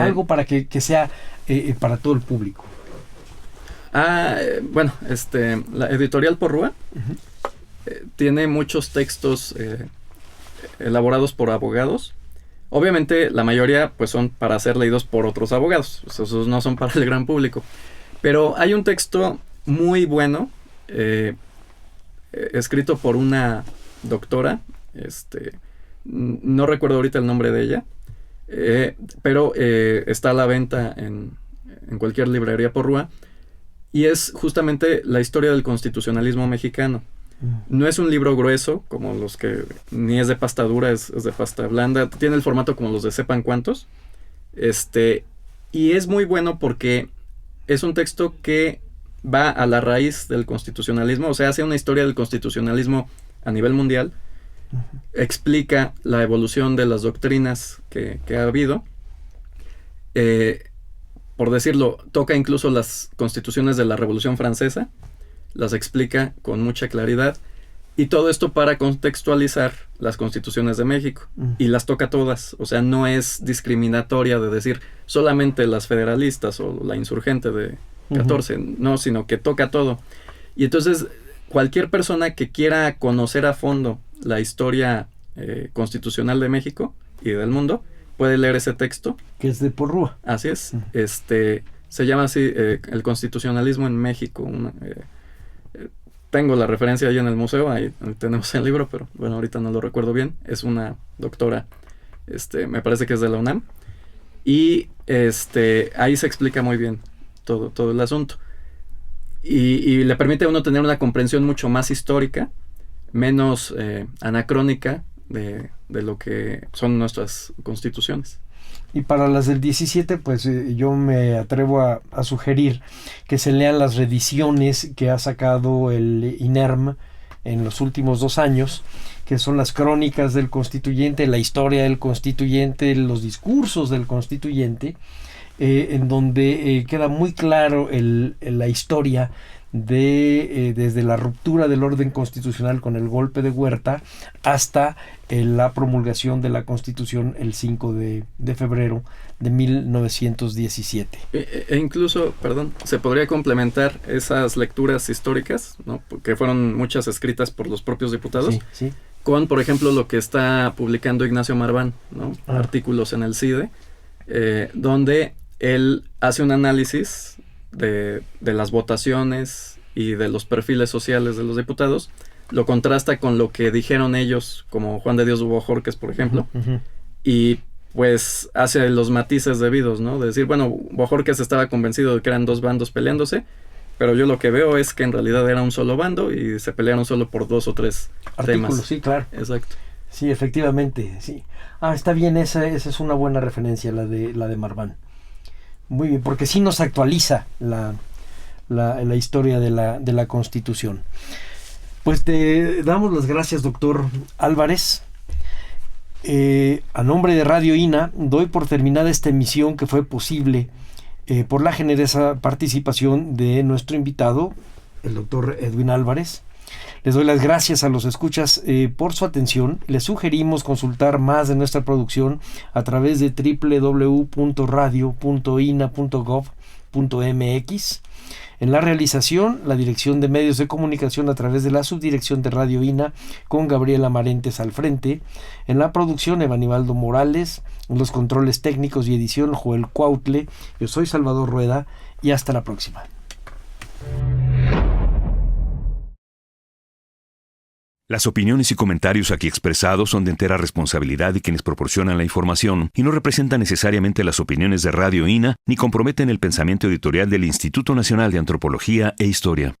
Algo para que sea para todo el público. Bueno, la editorial Porrúa tiene muchos textos elaborados por abogados. Obviamente la mayoría pues son para ser leídos por otros abogados, esos no son para el gran público. Pero hay un texto muy bueno escrito por una doctora, no recuerdo ahorita el nombre de ella, pero está a la venta en cualquier librería Porrúa, y es justamente la historia del constitucionalismo mexicano. No es un libro grueso, como los que ni es de pasta dura, es de pasta blanda. Tiene el formato como los de sepan cuántos. Y es muy bueno porque es un texto que va a la raíz del constitucionalismo, o sea, hace una historia del constitucionalismo a nivel mundial. Explica la evolución de las doctrinas que ha habido. Por decirlo, toca incluso las constituciones de la Revolución Francesa, las explica con mucha claridad, y todo esto para contextualizar las constituciones de México, y las toca todas. O sea, no es discriminatoria de decir solamente las federalistas o la insurgente de 14, no, sino que toca todo. Y entonces cualquier persona que quiera conocer a fondo la historia constitucional de México y del mundo puede leer ese texto. Que es de Porrúa. Así es. Se llama así, El constitucionalismo en México. Tengo la referencia ahí en el museo, ahí tenemos el libro, pero bueno, ahorita no lo recuerdo bien. Es una doctora, me parece que es de la UNAM. Y ahí se explica muy bien todo el asunto. Y le permite a uno tener una comprensión mucho más histórica, menos anacrónica de lo que son nuestras constituciones. Y para las del 17, pues yo me atrevo a sugerir que se lean las reediciones que ha sacado el INERM en los últimos 2 años, que son las crónicas del constituyente, la historia del constituyente, los discursos del constituyente, en donde queda muy claro la historia desde la ruptura del orden constitucional con el golpe de Huerta hasta la promulgación de la Constitución el 5 de febrero de 1917. E incluso, se podría complementar esas lecturas históricas, ¿no? Porque fueron muchas escritas por los propios diputados, sí. Con, por ejemplo, lo que está publicando Ignacio Marván, ¿no? Artículos en el CIDE, donde él hace un análisis de las votaciones y de los perfiles sociales de los diputados, lo contrasta con lo que dijeron ellos, como Juan de Dios Bojórquez, por ejemplo, y pues hace los matices debidos, ¿no? De decir, bueno, Bojórquez estaba convencido de que eran 2 bandos peleándose, pero yo lo que veo es que en realidad era un solo bando y se pelearon solo por 2 o 3 artículos, temas. Sí, claro. Exacto. Sí, efectivamente, sí. Está bien, esa es una buena referencia, la de Marván. Muy bien, porque sí nos actualiza la historia de la Constitución. Pues te damos las gracias, doctor Álvarez. A nombre de Radio INA, doy por terminada esta emisión que fue posible por la generosa participación de nuestro invitado, el doctor Edwin Álvarez. Les doy las gracias a los escuchas por su atención. Les sugerimos consultar más de nuestra producción a través de www.radio.ina.gov.mx. En la realización, la Dirección de Medios de Comunicación a través de la Subdirección de Radio INA, con Gabriela Marentes al frente. En la producción, Evanibaldo Morales. En los controles técnicos y edición, Joel Cuautle. Yo soy Salvador Rueda y hasta la próxima. Las opiniones y comentarios aquí expresados son de entera responsabilidad de quienes proporcionan la información y no representan necesariamente las opiniones de Radio INA ni comprometen el pensamiento editorial del Instituto Nacional de Antropología e Historia.